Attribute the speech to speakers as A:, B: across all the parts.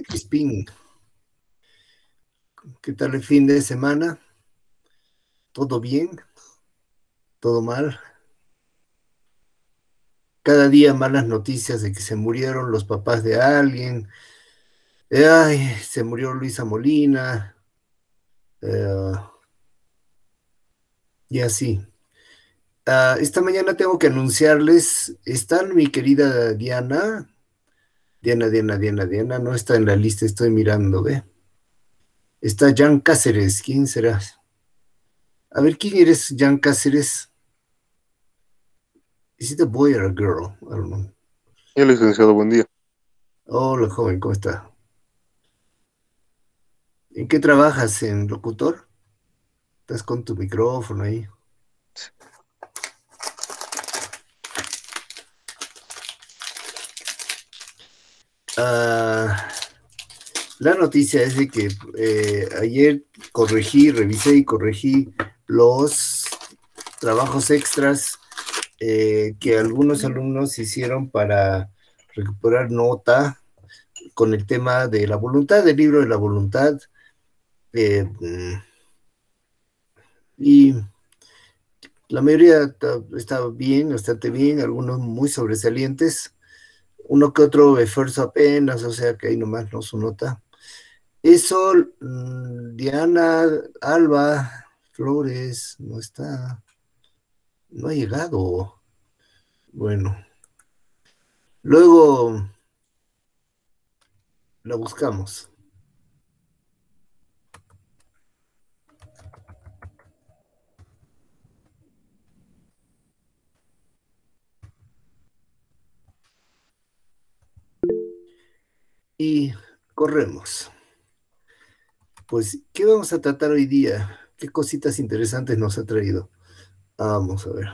A: Crispín, ¿qué tal el fin de semana? ¿Todo bien? ¿Todo mal? Cada día malas noticias de que se murieron los papás de alguien. Ay, se murió Luisa Molina. eh, y así. Esta mañana tengo que anunciarles, está mi querida Diana. Diana, no está en la lista, estoy mirando, ¿ve? Está Jan Cáceres, ¿quién será? A ver, ¿quién eres, Jan Cáceres? Is it a boy or a girl? I don't know.
B: Licenciado, buen día.
A: Hola, joven, ¿cómo está? ¿En qué trabajas? ¿En locutor? ¿Estás con tu micrófono ahí? Ah, la noticia es de que ayer revisé y corregí los trabajos extras que algunos alumnos hicieron para recuperar nota con el tema de la voluntad, del libro de la voluntad. Y la mayoría está bien, bastante bien, algunos muy sobresalientes, uno que otro esfuerzo apenas, o sea que ahí nomás no su nota. Eso, Diana, Alba, Flores, no está, no ha llegado. Bueno, luego la buscamos. Y corremos. Pues, ¿qué vamos a tratar hoy día? ¿Qué cositas interesantes nos ha traído? Vamos a ver.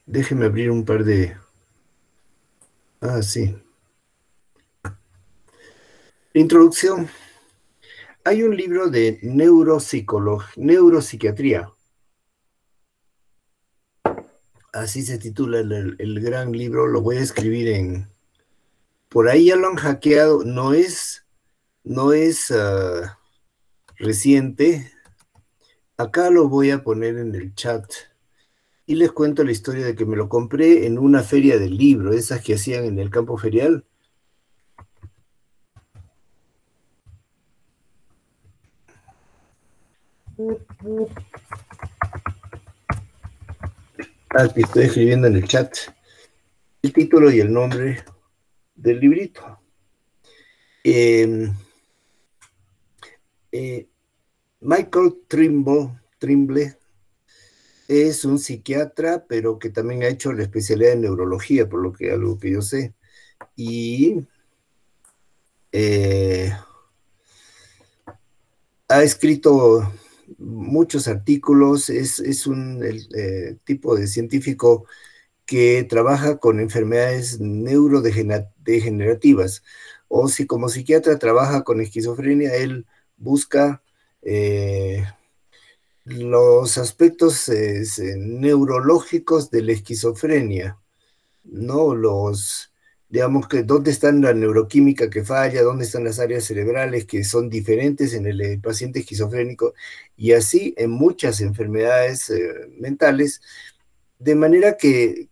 A: Déjeme abrir un par de... Sí. Introducción. Hay un libro de neuropsiquiatría. Así se titula el gran libro. Lo voy a escribir en... Por ahí ya lo han hackeado. No es reciente. Acá lo voy a poner en el chat. Y les cuento la historia de que me lo compré en una feria del libro, esas que hacían en el campo ferial. Aquí estoy escribiendo en el chat el título y el nombre del librito. Michael Trimble es un psiquiatra, pero que también ha hecho la especialidad en neurología, por lo que algo que yo sé. Y ha escrito muchos artículos, es un tipo de científico que trabaja con enfermedades neurodegenerativas, o si como psiquiatra trabaja con esquizofrenia, él busca los aspectos neurológicos de la esquizofrenia, ¿no? Digamos que dónde está la neuroquímica que falla, dónde están las áreas cerebrales que son diferentes en el paciente esquizofrénico, y así en muchas enfermedades mentales, de manera que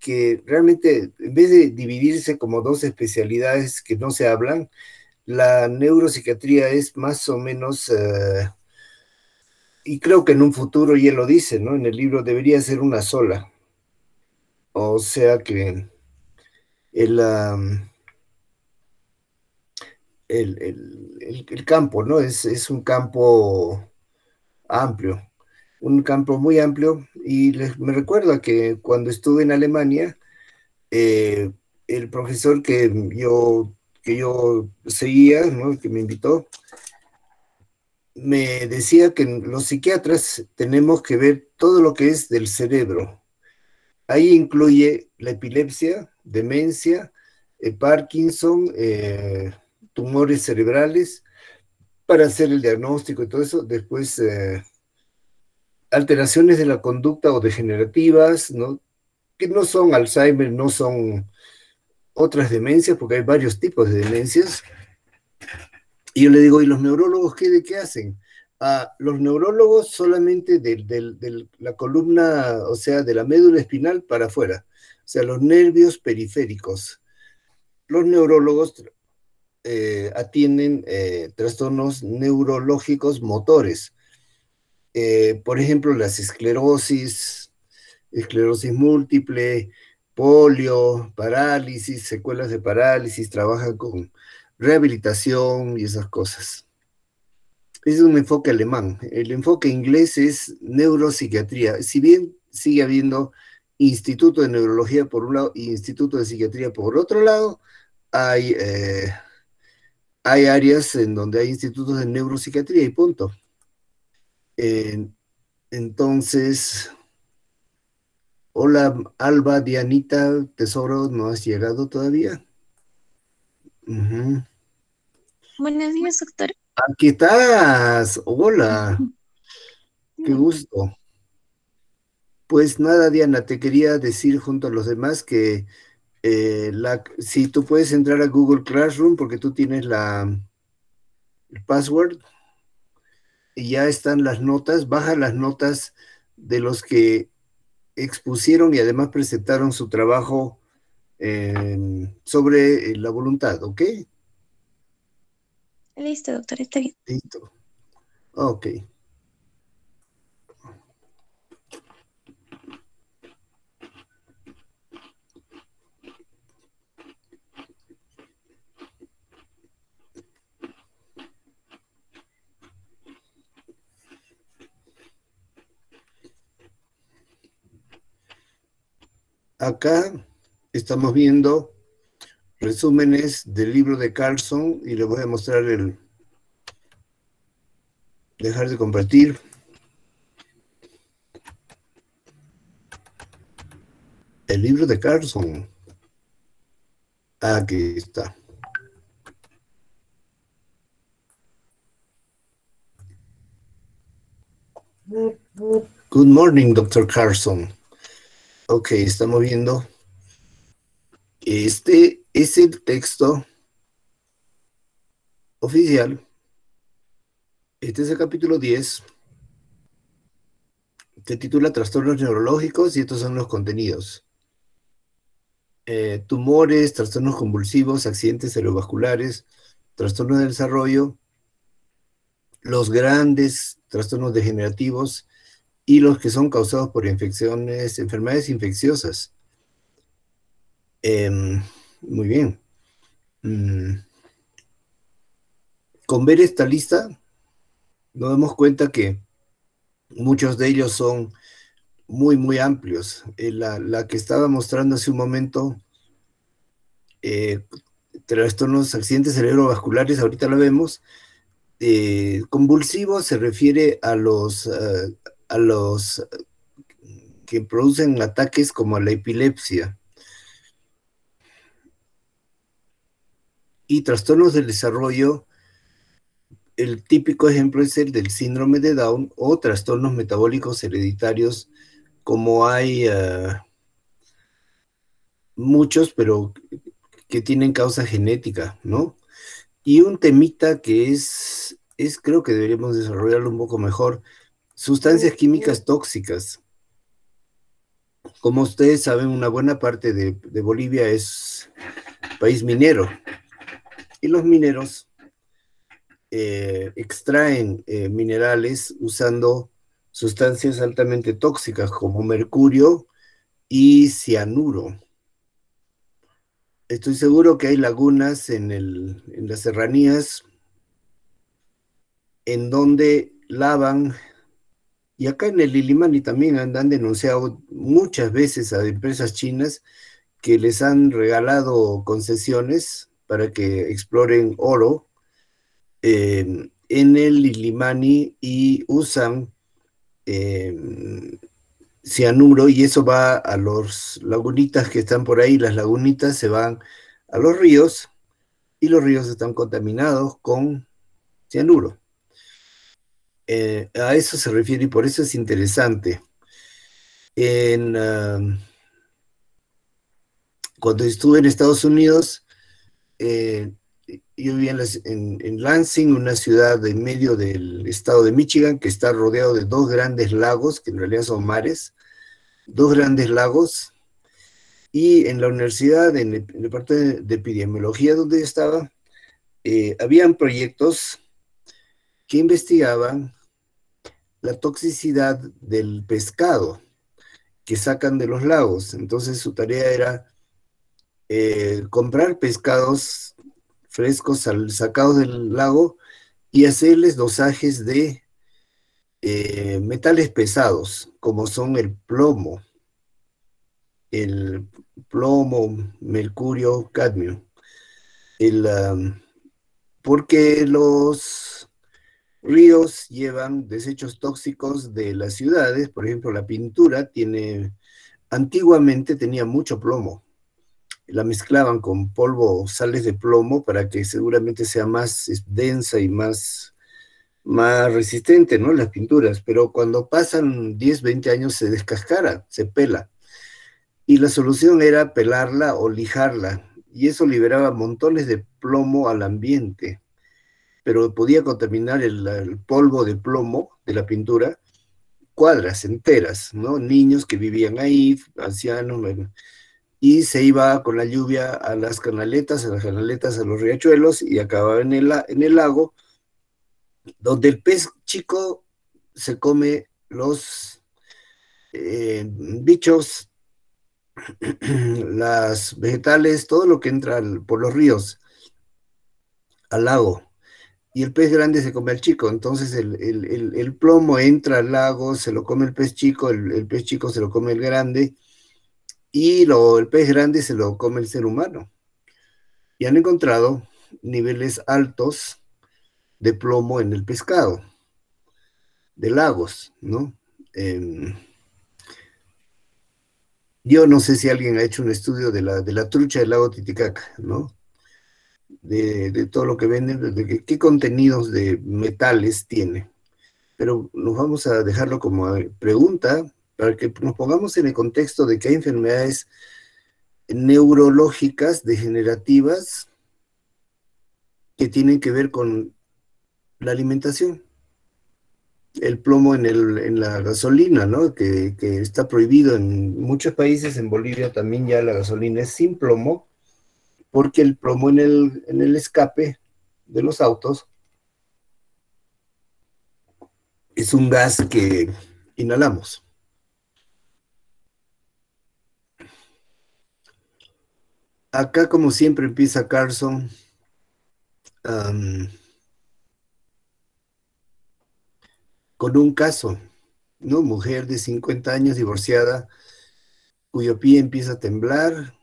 A: realmente, en vez de dividirse como dos especialidades que no se hablan, la neuropsiquiatría es más o menos, y creo que en un futuro, y él lo dice, ¿no? En el libro debería ser una sola. O sea que el, el campo, ¿no? Es un campo amplio, un campo muy amplio, y me recuerda que cuando estuve en Alemania, eh, el profesor que yo seguía, ¿no? Que me invitó, me decía que los psiquiatras tenemos que ver todo lo que es del cerebro. Ahí incluye la epilepsia, demencia, Parkinson, tumores cerebrales, para hacer el diagnóstico y todo eso. Después, alteraciones de la conducta o degenerativas, ¿no? Que no son Alzheimer, no son otras demencias, porque hay varios tipos de demencias. Y yo le digo, ¿y los neurólogos de qué hacen? Los neurólogos solamente de la columna, o sea, de la médula espinal para afuera, o sea, los nervios periféricos. Los neurólogos atienden trastornos neurológicos motores. Por ejemplo, las esclerosis múltiple, polio, parálisis, secuelas de parálisis, trabajan con rehabilitación y esas cosas. Es un enfoque alemán. El enfoque inglés es neuropsiquiatría. Si bien sigue habiendo instituto de neurología por un lado y instituto de psiquiatría por otro lado, hay, hay áreas en donde hay institutos de neuropsiquiatría y punto. Entonces, hola Alba, Dianita, tesoro, ¿no has llegado todavía?
C: Buenos días, doctor.
A: Aquí estás, hola, qué gusto. Pues nada, Diana, te quería decir junto a los demás que si tú puedes entrar a Google Classroom porque tú tienes el password y ya están las notas, baja las notas de los que expusieron y además presentaron su trabajo sobre la voluntad, ¿ok?
C: Listo, doctor, está bien.
A: Listo. Ok. Acá estamos viendo resúmenes del libro de Carlson y le voy a mostrar dejar de compartir. El libro de Carlson. Aquí está. Good morning, Dr. Carlson. Ok, estamos viendo. Este es el texto oficial. Este es el capítulo 10. Se titula Trastornos neurológicos y estos son los contenidos. Tumores, trastornos convulsivos, accidentes cerebrovasculares, trastornos del desarrollo, los grandes trastornos degenerativos y los que son causados por enfermedades infecciosas. Muy bien. Con ver esta lista, nos damos cuenta que muchos de ellos son muy, muy amplios. La que estaba mostrando hace un momento, trastornos, accidentes cerebrovasculares, ahorita lo vemos. Convulsivos se refiere a los que producen ataques como la epilepsia. Y trastornos del desarrollo, el típico ejemplo es el del síndrome de Down o trastornos metabólicos hereditarios, como hay muchos, pero que tienen causa genética, ¿no? Y un temita que creo que deberíamos desarrollarlo un poco mejor, sustancias químicas tóxicas. Como ustedes saben, una buena parte de Bolivia es país minero. Y los mineros extraen minerales usando sustancias altamente tóxicas como mercurio y cianuro. Estoy seguro que hay lagunas en las serranías en donde lavan, y acá en el Illimani también han denunciado muchas veces a empresas chinas que les han regalado concesiones para que exploren oro en el Illimani y usan cianuro, y eso va a los lagunitas que están por ahí. Las lagunitas se van a los ríos y los ríos están contaminados con cianuro. A eso se refiere y por eso es interesante. En Cuando estuve en Estados Unidos, yo vivía en Lansing, una ciudad en medio del estado de Michigan, que está rodeado de dos grandes lagos, que en realidad son mares, dos grandes lagos, y en la universidad, en el parte de epidemiología donde yo estaba, habían proyectos que investigaban la toxicidad del pescado que sacan de los lagos. Entonces su tarea era comprar pescados frescos sacados del lago y hacerles dosajes de metales pesados, como son el plomo, mercurio, cadmio. Porque los ríos llevan desechos tóxicos de las ciudades, por ejemplo, la pintura antiguamente tenía mucho plomo, la mezclaban con polvo, sales de plomo para que seguramente sea más densa y más resistente, ¿no? Las pinturas, pero cuando pasan 10, 20 años se descascara, se pela. Y la solución era pelarla o lijarla, y eso liberaba montones de plomo al ambiente, pero podía contaminar el polvo de plomo de la pintura cuadras enteras, ¿no? Niños que vivían ahí, ancianos, y se iba con la lluvia a las canaletas, a los riachuelos, y acababa en el lago, donde el pez chico se come los bichos, las vegetales, todo lo que entra por los ríos al lago. Y el pez grande se come al chico, entonces el plomo entra al lago, se lo come el pez chico, el pez chico se lo come el grande, y el pez grande se lo come el ser humano. Y han encontrado niveles altos de plomo en el pescado, de lagos, ¿no? Yo no sé si alguien ha hecho un estudio de la trucha del lago Titicaca, ¿no? De todo lo que venden, de qué contenidos de metales tiene. Pero nos vamos a dejarlo como pregunta para que nos pongamos en el contexto de que hay enfermedades neurológicas degenerativas que tienen que ver con la alimentación. El plomo en la gasolina, ¿no? Que está prohibido en muchos países, en Bolivia también ya la gasolina es sin plomo, porque el plomo en el escape de los autos es un gas que inhalamos. Acá, como siempre, empieza Carson con un caso, ¿no? Mujer de 50 años, divorciada, cuyo pie empieza a temblar.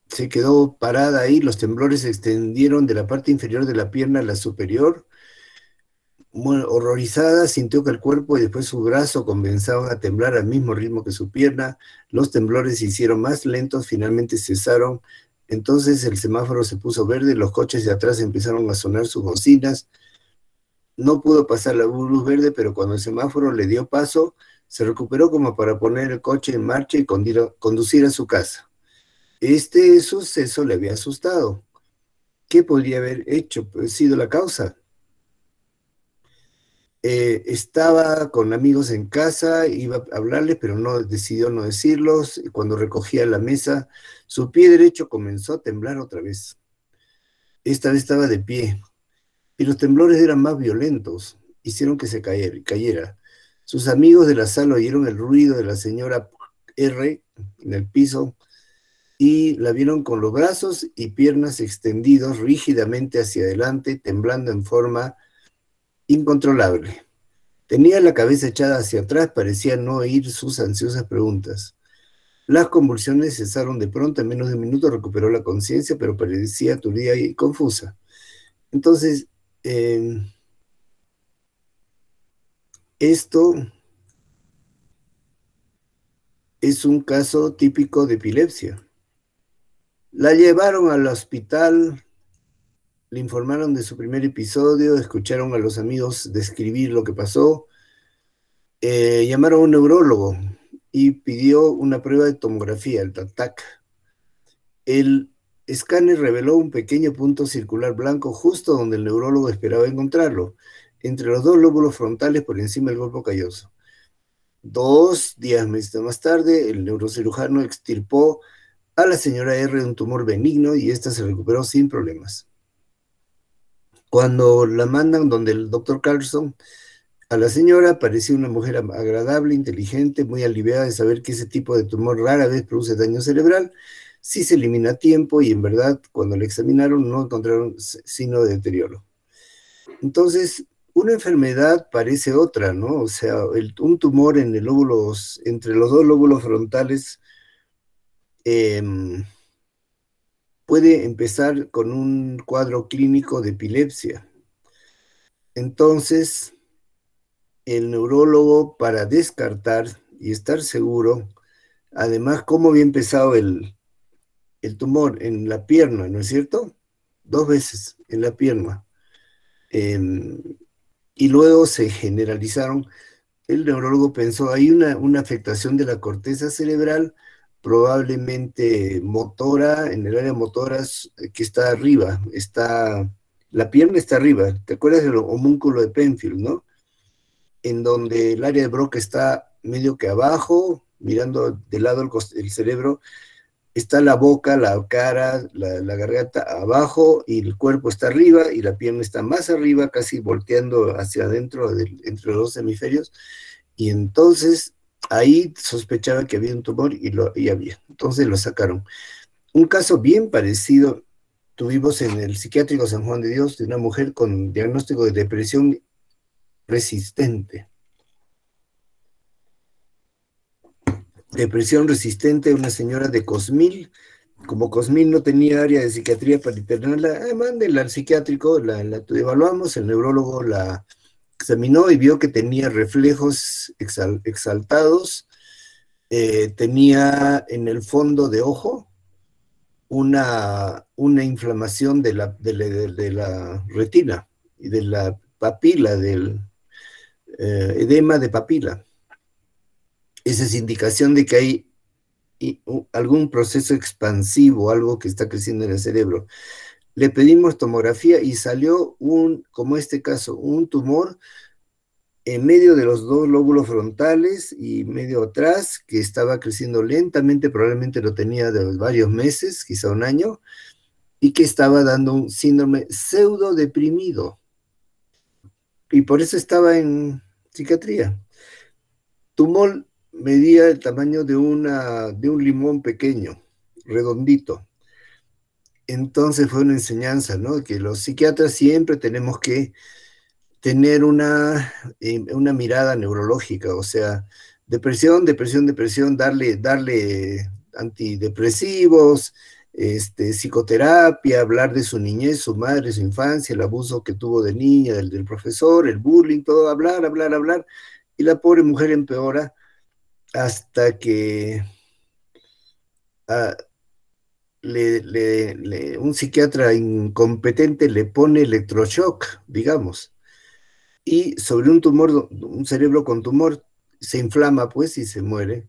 A: Se quedó parada ahí, los temblores se extendieron de la parte inferior de la pierna a la superior. Muy horrorizada, sintió que el cuerpo y después su brazo comenzaban a temblar al mismo ritmo que su pierna. Los temblores se hicieron más lentos, finalmente cesaron. Entonces el semáforo se puso verde, los coches de atrás empezaron a sonar sus bocinas. No pudo pasar la luz verde, pero cuando el semáforo le dio paso, se recuperó como para poner el coche en marcha y conducir a su casa. Este suceso le había asustado. ¿Qué podría haber sido la causa? Estaba con amigos en casa, iba a hablarles, pero decidió no decirlos. Cuando recogía la mesa, su pie derecho comenzó a temblar otra vez. Esta vez estaba de pie, y los temblores eran más violentos, hicieron que se cayera. Sus amigos de la sala oyeron el ruido de la señora R en el piso y la vieron con los brazos y piernas extendidos rígidamente hacia adelante, temblando en forma incontrolable. Tenía la cabeza echada hacia atrás, parecía no oír sus ansiosas preguntas. Las convulsiones cesaron de pronto, en menos de un minuto recuperó la conciencia, pero parecía aturdida y confusa. Entonces, esto es un caso típico de epilepsia. La llevaron al hospital, le informaron de su primer episodio, escucharon a los amigos describir lo que pasó. llamaron a un neurólogo y pidió una prueba de tomografía, el TAC. El escáner reveló un pequeño punto circular blanco justo donde el neurólogo esperaba encontrarlo, entre los dos lóbulos frontales por encima del golfo calloso. 2 días más tarde, el neurocirujano extirpó a la señora R de un tumor benigno y ésta se recuperó sin problemas. Cuando la mandan donde el doctor Carlson, a la señora parecía una mujer agradable, inteligente, muy aliviada de saber que ese tipo de tumor rara vez produce daño cerebral, sí se elimina a tiempo y en verdad cuando la examinaron no encontraron signo de deterioro. Entonces, una enfermedad parece otra, ¿no? O sea, un tumor en el lóbulos, entre los dos lóbulos frontales puede empezar con un cuadro clínico de epilepsia. Entonces, el neurólogo, para descartar y estar seguro, además, cómo había empezado el tumor en la pierna, ¿no es cierto? 2 veces en la pierna. Y luego se generalizaron. El neurólogo pensó, hay una afectación de la corteza cerebral, probablemente motora, en el área motora que está arriba, la pierna está arriba. ¿Te acuerdas del homúnculo de Penfield, no? En donde el área de Broca está medio que abajo, mirando de lado el cerebro, está la boca, la cara, la garganta abajo y el cuerpo está arriba y la pierna está más arriba, casi volteando hacia adentro entre los dos hemisferios. Y entonces ahí sospechaba que había un tumor y había. Entonces lo sacaron. Un caso bien parecido tuvimos en el psiquiátrico San Juan de Dios de una mujer con diagnóstico de depresión resistente. Depresión resistente, una señora de Cosmil. Como Cosmil no tenía área de psiquiatría para internarla, mándenla al psiquiátrico, la evaluamos, el neurólogo la examinó y vio que tenía reflejos exaltados, tenía en el fondo de ojo una inflamación de la retina y de la papila, del edema de papila. Esa es indicación de que hay algún proceso expansivo, algo que está creciendo en el cerebro. Le pedimos tomografía y salió como este caso, un tumor en medio de los dos lóbulos frontales y medio atrás, que estaba creciendo lentamente, probablemente lo tenía de varios meses, quizá un año, y que estaba dando un síndrome pseudo deprimido. Y por eso estaba en psiquiatría. Tumor medía el tamaño de un limón pequeño, redondito. Entonces fue una enseñanza, ¿no? Que los psiquiatras siempre tenemos que tener una mirada neurológica, o sea, depresión, darle antidepresivos, psicoterapia, hablar de su niñez, su madre, su infancia, el abuso que tuvo de niña, del profesor, el bullying, todo, hablar, y la pobre mujer empeora hasta que un psiquiatra incompetente le pone electroshock, digamos, y sobre un tumor, un cerebro con tumor, se inflama pues y se muere.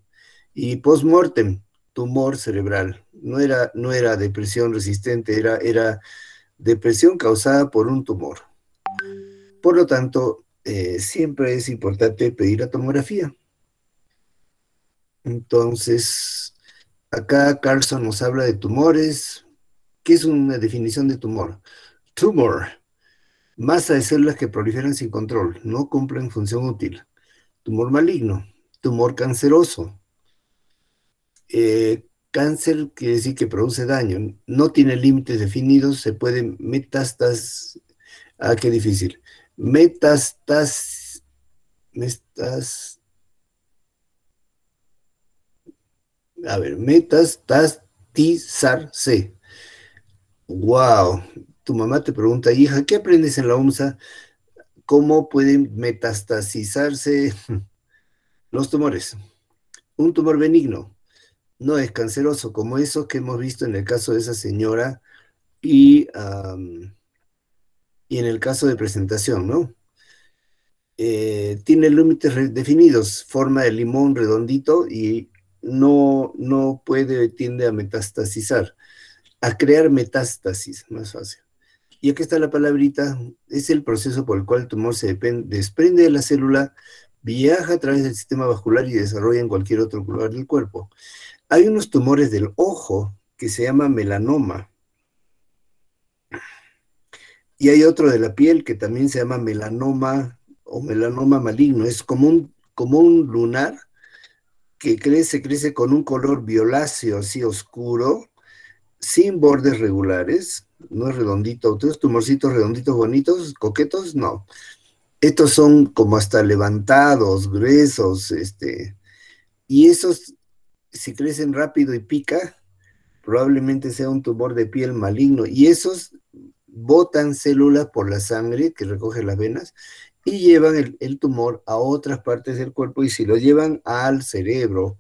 A: Y post-mortem, tumor cerebral. No era depresión resistente, era depresión causada por un tumor. Por lo tanto, siempre es importante pedir la tomografía. Entonces, acá Carlson nos habla de tumores. ¿Qué es una definición de tumor? Tumor, masa de células que proliferan sin control, no cumplen función útil. Tumor maligno, tumor canceroso. Cáncer quiere decir que produce daño, no tiene límites definidos, se puede metastas. Qué difícil. Metastizarse. Wow. Tu mamá te pregunta, hija, ¿qué aprendes en la UMSA? ¿Cómo pueden metastasizarse los tumores? Un tumor benigno no es canceroso, como esos que hemos visto en el caso de esa señora y en el caso de presentación, ¿no? tiene límites definidos, forma de limón redondito y tiende a metastasizar, a crear metástasis, más fácil. Y aquí está la palabrita, es el proceso por el cual el tumor se desprende de la célula, viaja a través del sistema vascular y desarrolla en cualquier otro lugar del cuerpo. Hay unos tumores del ojo que se llama melanoma. Y hay otro de la piel que también se llama melanoma o melanoma maligno. Es como un lunar que crece con un color violáceo así oscuro, sin bordes regulares, no es redondito. Otros tumorcitos redonditos bonitos, coquetos, no. Estos son como hasta levantados, gruesos, y esos, si crecen rápido y pica, probablemente sea un tumor de piel maligno. Y esos botan células por la sangre que recoge las venas y llevan el tumor a otras partes del cuerpo, y si lo llevan al cerebro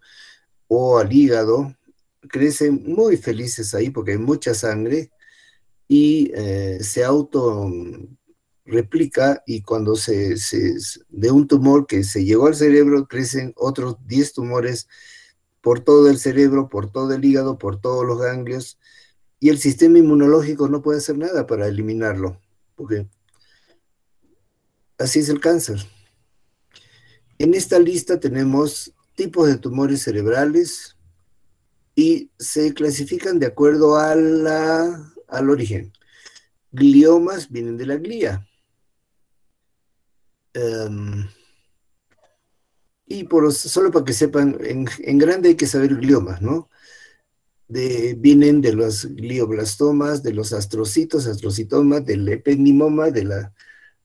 A: o al hígado, crecen muy felices ahí porque hay mucha sangre y se auto replica, y cuando de un tumor que se llegó al cerebro crecen otros 10 tumores por todo el cerebro, por todo el hígado, por todos los ganglios, y el sistema inmunológico no puede hacer nada para eliminarlo, porque así es el cáncer. En esta lista tenemos tipos de tumores cerebrales y se clasifican de acuerdo al origen. Gliomas vienen de la glía. Y solo para que sepan, en grande hay que saber gliomas, ¿no? Vienen de los glioblastomas, de los astrocitos, astrocitomas, del ependimoma, de las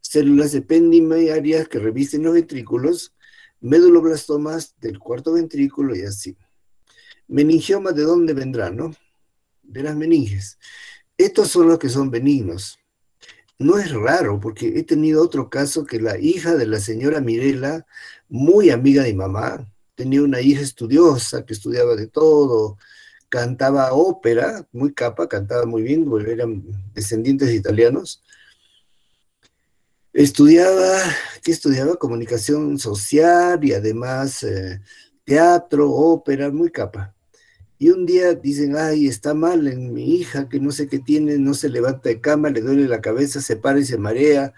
A: células ependimarias que revisten los ventrículos, meduloblastomas del cuarto ventrículo y así. Meningioma, ¿de dónde vendrá, no? De las meninges. Estos son los que son benignos. No es raro, porque he tenido otro caso que la hija de la señora Mirela, muy amiga de mi mamá, tenía una hija estudiosa que estudiaba de todo, cantaba ópera, muy capa, cantaba muy bien, porque eran descendientes de italianos. Estudiaba, ¿qué estudiaba? Comunicación social y además teatro, ópera, muy capa. Y un día dicen, ay, está mal en mi hija, que no sé qué tiene, no se levanta de cama, le duele la cabeza, se para y se marea,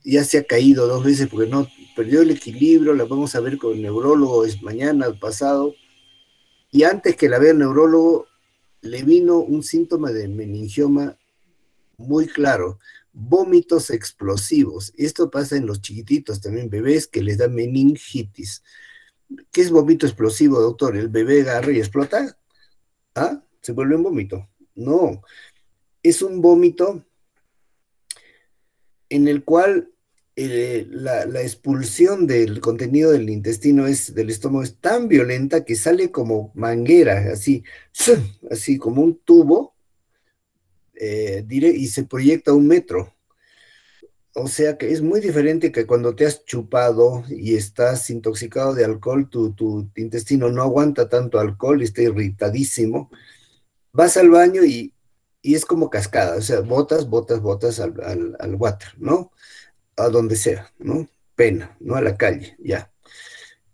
A: ya se ha caído 2 veces porque no, perdió el equilibrio, la vamos a ver con el neurólogo, es mañana, pasado. Y antes que la vea el neurólogo, le vino un síntoma de meningioma muy claro, vómitos explosivos. Esto pasa en los chiquititos, también bebés que les da meningitis. ¿Qué es vómito explosivo, doctor? ¿El bebé agarra y explota? ¿Ah? ¿Se vuelve un vómito? No, es un vómito en el cual la expulsión del contenido del intestino del estómago es tan violenta que sale como manguera, así, ¡zum! Así como un tubo, y se proyecta 1 metro. O sea que es muy diferente que cuando te has chupado y estás intoxicado de alcohol, tu intestino no aguanta tanto alcohol y está irritadísimo. Vas al baño y es como cascada, o sea, botas al water, ¿no? A donde sea, ¿no? Pena, ¿no? A la calle, ya.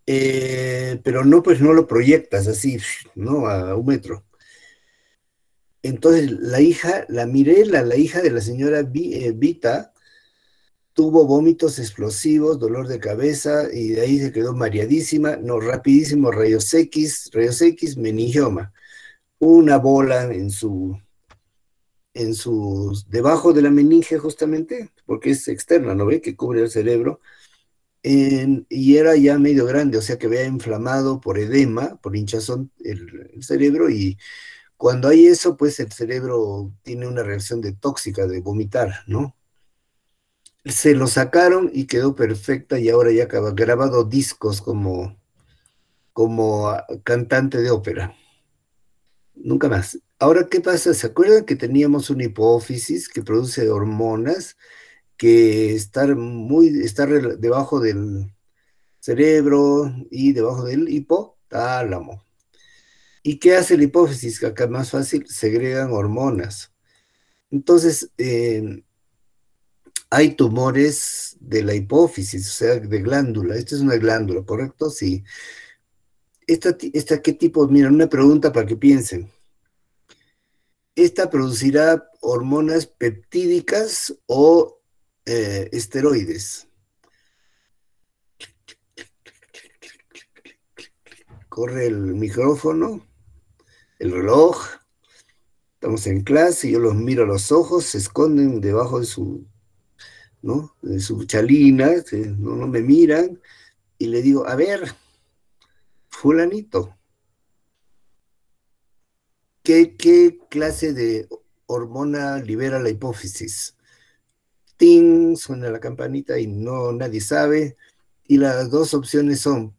A: Pero no, pues no lo proyectas así, ¿no? A 1 metro. Entonces, la Mirela, la hija de la señora Vita, tuvo vómitos explosivos, dolor de cabeza, y de ahí se quedó mareadísima, no, rapidísimo, rayos X, meningioma. Una bola debajo de la meninge justamente, porque es externa, ¿no ve? Que cubre el cerebro, y era ya medio grande, o sea que había inflamado por edema, por hinchazón el cerebro, y cuando hay eso, pues el cerebro tiene una reacción de tóxica, de vomitar, ¿no? Se lo sacaron y quedó perfecta, y ahora ya ha grabado discos como cantante de ópera. Nunca más. Ahora, ¿qué pasa? ¿Se acuerdan que teníamos una hipófisis que produce hormonas que está debajo del cerebro y debajo del hipotálamo? ¿Y qué hace la hipófisis? Que acá es más fácil, segregan hormonas. Entonces, hay tumores de la hipófisis, o sea, de glándula. Esta es una glándula, ¿correcto? Sí. ¿Qué tipo? Mira, una pregunta para que piensen. ¿Esta producirá hormonas peptídicas o esteroides? Corre el micrófono, el reloj. Estamos en clase, yo los miro a los ojos, se esconden debajo de su, ¿no? De su chalina, no me miran, y le digo, a ver, fulanito, ¿qué clase de hormona libera la hipófisis? ¡Ting! Suena la campanita y no, nadie sabe. Y las dos opciones son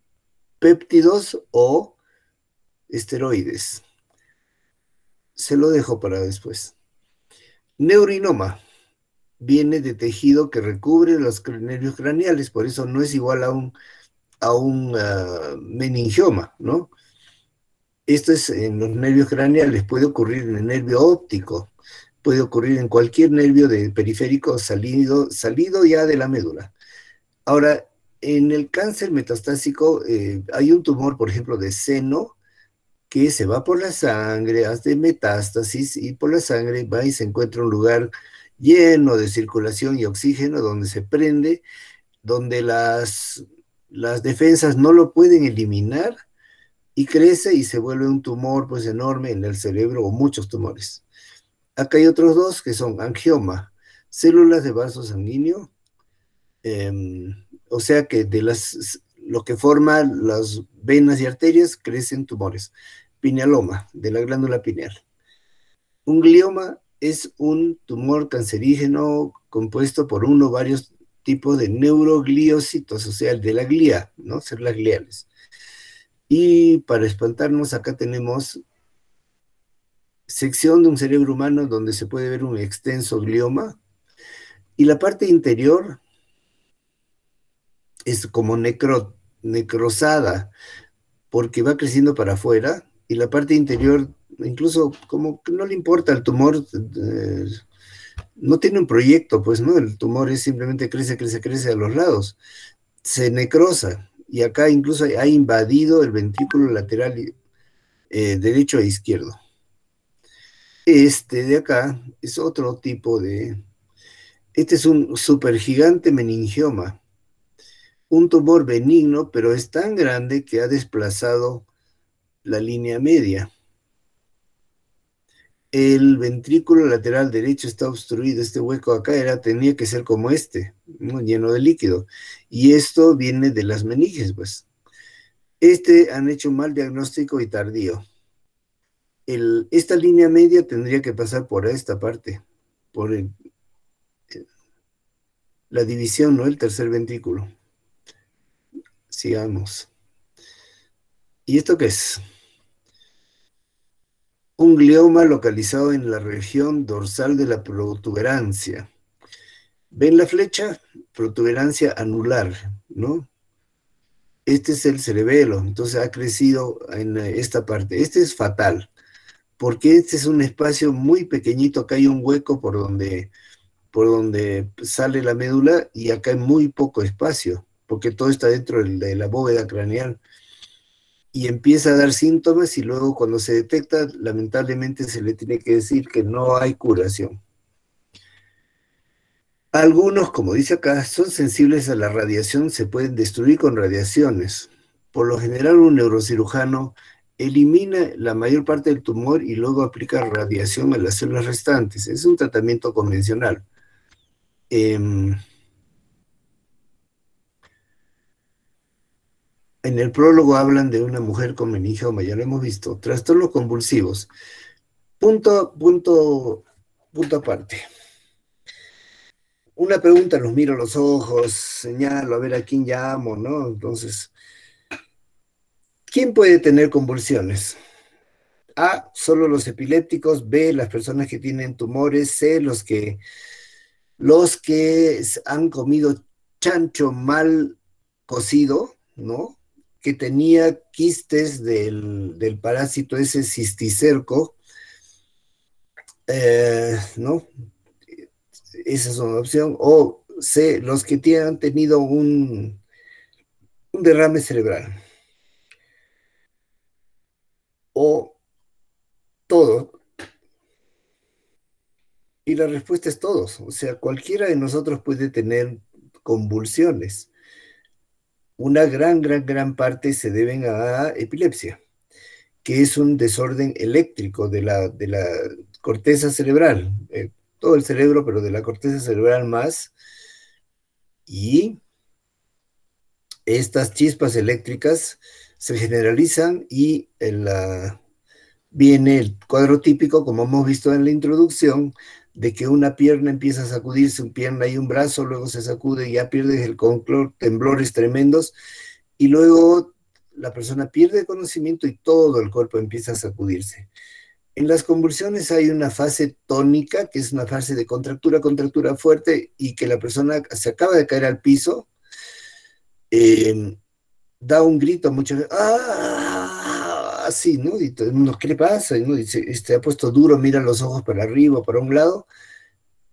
A: péptidos o esteroides. Se lo dejo para después. Neurinoma viene de tejido que recubre los nervios craneales, por eso no es igual a un meningioma, ¿no? Esto es en los nervios craneales, puede ocurrir en el nervio óptico, puede ocurrir en cualquier nervio periférico salido ya de la médula. Ahora, en el cáncer metastásico hay un tumor, por ejemplo, de seno, que se va por la sangre, hace metástasis y por la sangre va y se encuentra un lugar lleno de circulación y oxígeno donde se prende, donde las defensas no lo pueden eliminar y crece y se vuelve un tumor pues enorme en el cerebro o muchos tumores. Acá hay otros dos que son angioma, células de vaso sanguíneo, o sea que lo que forma las venas y arterias crecen tumores. Pinealoma, de la glándula pineal. Un glioma es un tumor cancerígeno compuesto por uno o varios tipos de neurogliocitos, o sea, de la glía, ¿no? Células gliales. Y para espantarnos, acá tenemos sección de un cerebro humano donde se puede ver un extenso glioma. Y la parte interior es como necrosada, porque va creciendo para afuera, y la parte interior, incluso como que no le importa el tumor, no tiene un proyecto, pues, ¿no? El tumor es simplemente crece, crece, crece a los lados, se necrosa, y acá incluso ha invadido el ventrículo lateral derecho e izquierdo. Este de acá es otro tipo este es un supergigante meningioma, un tumor benigno, pero es tan grande que ha desplazado la línea media. El ventrículo lateral derecho está obstruido, este hueco acá tenía que ser como este, ¿no? Lleno de líquido. Y esto viene de las meninges, pues. Han hecho un mal diagnóstico y tardío. Esta línea media tendría que pasar por esta parte, por la división, ¿no? El tercer ventrículo. Sigamos. ¿Y esto qué es? Un glioma localizado en la región dorsal de la protuberancia. ¿Ven la flecha? Protuberancia anular, ¿no? Este es el cerebelo, entonces ha crecido en esta parte. Este es fatal, porque este es un espacio muy pequeñito, acá hay un hueco por donde sale la médula y acá hay muy poco espacio, porque todo está dentro de la bóveda craneal. Y empieza a dar síntomas y luego cuando se detecta, lamentablemente se le tiene que decir que no hay curación. Algunos, como dice acá, son sensibles a la radiación, se pueden destruir con radiaciones. Por lo general, un neurocirujano elimina la mayor parte del tumor y luego aplica radiación a las células restantes. Es un tratamiento convencional. En el prólogo hablan de una mujer con meningioma, ya lo hemos visto. Trastornos convulsivos. Punto aparte. Una pregunta, los miro a los ojos, señalo a ver a quién llamo, ¿no? Entonces, ¿quién puede tener convulsiones? A, solo los epilépticos; B, las personas que tienen tumores; C, los que han comido chancho mal cocido, ¿no? Que tenía quistes del parásito ese cisticerco, ¿no? Esa es una opción. O los que han tenido un derrame cerebral, o todo. Y la respuesta es todos. O sea, cualquiera de nosotros puede tener convulsiones. Una gran parte se deben a epilepsia, que es un desorden eléctrico de la corteza cerebral, todo el cerebro, pero de la corteza cerebral más, y estas chispas eléctricas se generalizan y viene el cuadro típico, como hemos visto en la introducción, de que una pierna empieza a sacudirse, una pierna y un brazo, luego se sacude y ya pierdes el control, temblores tremendos, y luego la persona pierde conocimiento y todo el cuerpo empieza a sacudirse. En las convulsiones hay una fase tónica, que es una fase de contractura fuerte, y que la persona se acaba de caer al piso, da un grito muchas veces, ¡ah! Así, ¿no? Y todo el mundo, ¿qué le pasa? ¿No? Dice, ha puesto duro, mira los ojos para arriba, para un lado,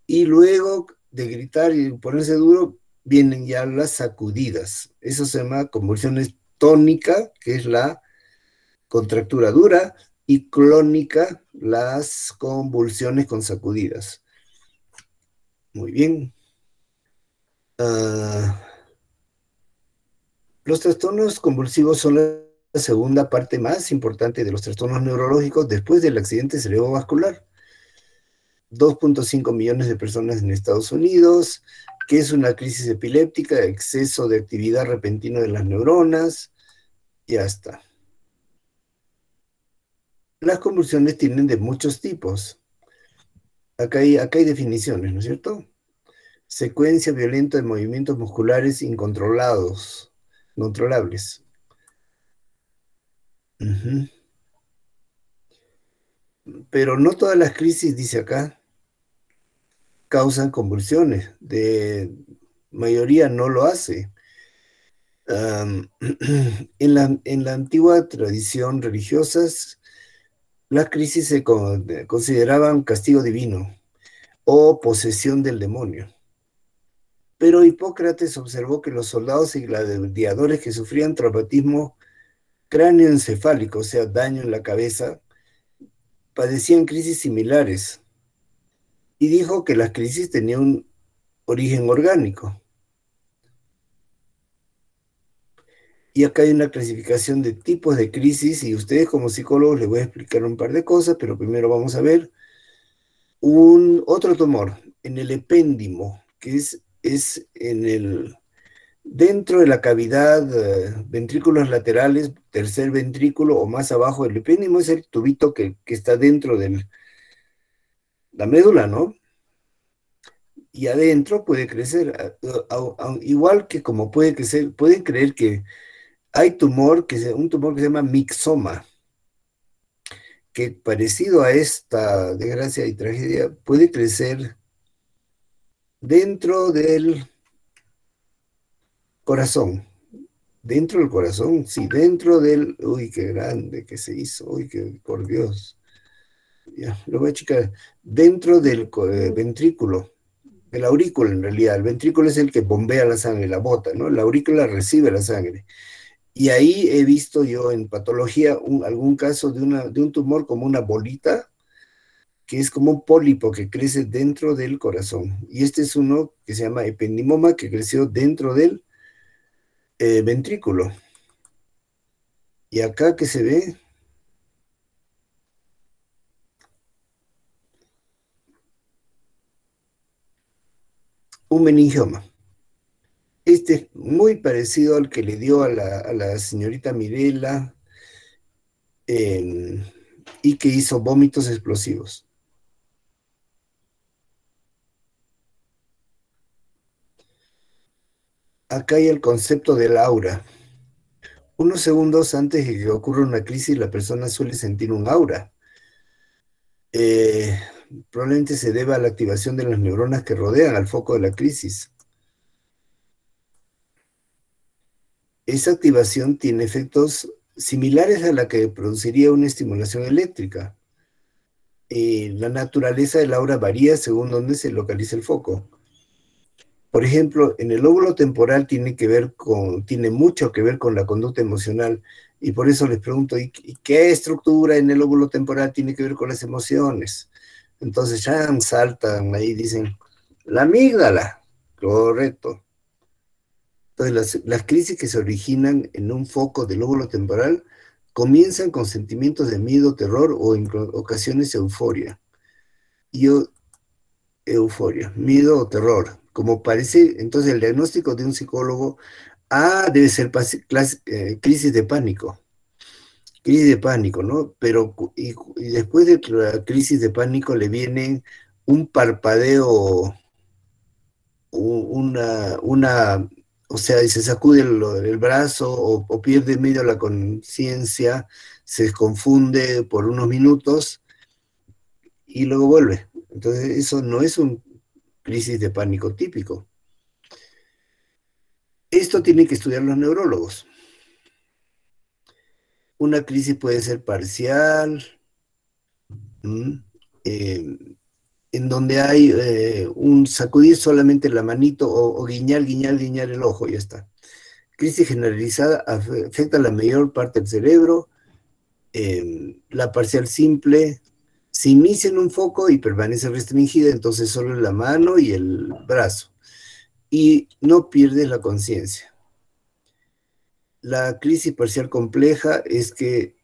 A: y luego de gritar y ponerse duro, vienen ya las sacudidas. Eso se llama convulsiones tónica, que es la contractura dura, y clónica, las convulsiones con sacudidas. Muy bien. Los trastornos convulsivos son la segunda parte más importante de los trastornos neurológicos después del accidente cerebrovascular. 2.5 millones de personas en Estados Unidos, que es una crisis epiléptica, exceso de actividad repentino de las neuronas, ya está. Las convulsiones tienen de muchos tipos. Acá hay definiciones, ¿no es cierto? Secuencia violenta de movimientos musculares incontrolables. Pero no todas las crisis, dice acá, causan convulsiones. De mayoría no lo hace. En la antigua tradición religiosa, las crisis se consideraban castigo divino o posesión del demonio. Pero Hipócrates observó que los soldados y gladiadores que sufrían traumatismo cráneoencefálico, o sea, daño en la cabeza, padecían crisis similares, y dijo que las crisis tenían un origen orgánico. Y acá hay una clasificación de tipos de crisis, y ustedes como psicólogos les voy a explicar un par de cosas, pero primero vamos a ver otro tumor en el epéndimo, que es dentro de la cavidad, ventrículos laterales, tercer ventrículo o más abajo del epéndimo, es el tubito que está dentro de la médula, ¿no? Y adentro puede crecer, igual que como puede crecer, pueden creer que hay un tumor que se llama mixoma, que parecido a esta desgracia y tragedia, puede crecer dentro del corazón. Dentro del corazón, sí, uy, qué grande que se hizo, uy, por Dios. Ya, lo voy a checar. Dentro del ventrículo, de la aurícula en realidad. El ventrículo es el que bombea la sangre, la bota, ¿no? La aurícula recibe la sangre. Y ahí he visto yo en patología algún caso de un tumor como una bolita, que es como un pólipo que crece dentro del corazón. Y este es uno que se llama ependimoma, que creció dentro del ventrículo. Y acá que se ve, un meningioma. Este es muy parecido al que le dio a la señorita Mirela, y que hizo vómitos explosivos. Acá hay el concepto del aura. Unos segundos antes de que ocurra una crisis, la persona suele sentir un aura. Probablemente se deba a la activación de las neuronas que rodean al foco de la crisis. Esa activación tiene efectos similares a la que produciría una estimulación eléctrica. La naturaleza del aura varía según dónde se localiza el foco. Por ejemplo, en el lóbulo temporal tiene mucho que ver con la conducta emocional, y por eso les pregunto, ¿y qué estructura en el lóbulo temporal tiene que ver con las emociones? Entonces ya saltan ahí, dicen, la amígdala, correcto. Entonces las crisis que se originan en un foco del lóbulo temporal comienzan con sentimientos de miedo, terror o en ocasiones euforia. Euforia, miedo o terror. Como parece, entonces el diagnóstico de un psicólogo, debe ser crisis de pánico, ¿no? Pero y después de la crisis de pánico le viene un parpadeo, o sea, y se sacude el brazo o pierde medio la conciencia, se confunde por unos minutos y luego vuelve. Entonces eso no es un crisis de pánico típico. Esto tienen que estudiar los neurólogos. Una crisis puede ser parcial, en donde hay un sacudir solamente la manito o guiñar el ojo, y ya está. Crisis generalizada afecta a la mayor parte del cerebro. La parcial simple se inicia en un foco y permanece restringida, entonces solo en la mano y el brazo. Y no pierde la conciencia. La crisis parcial compleja es que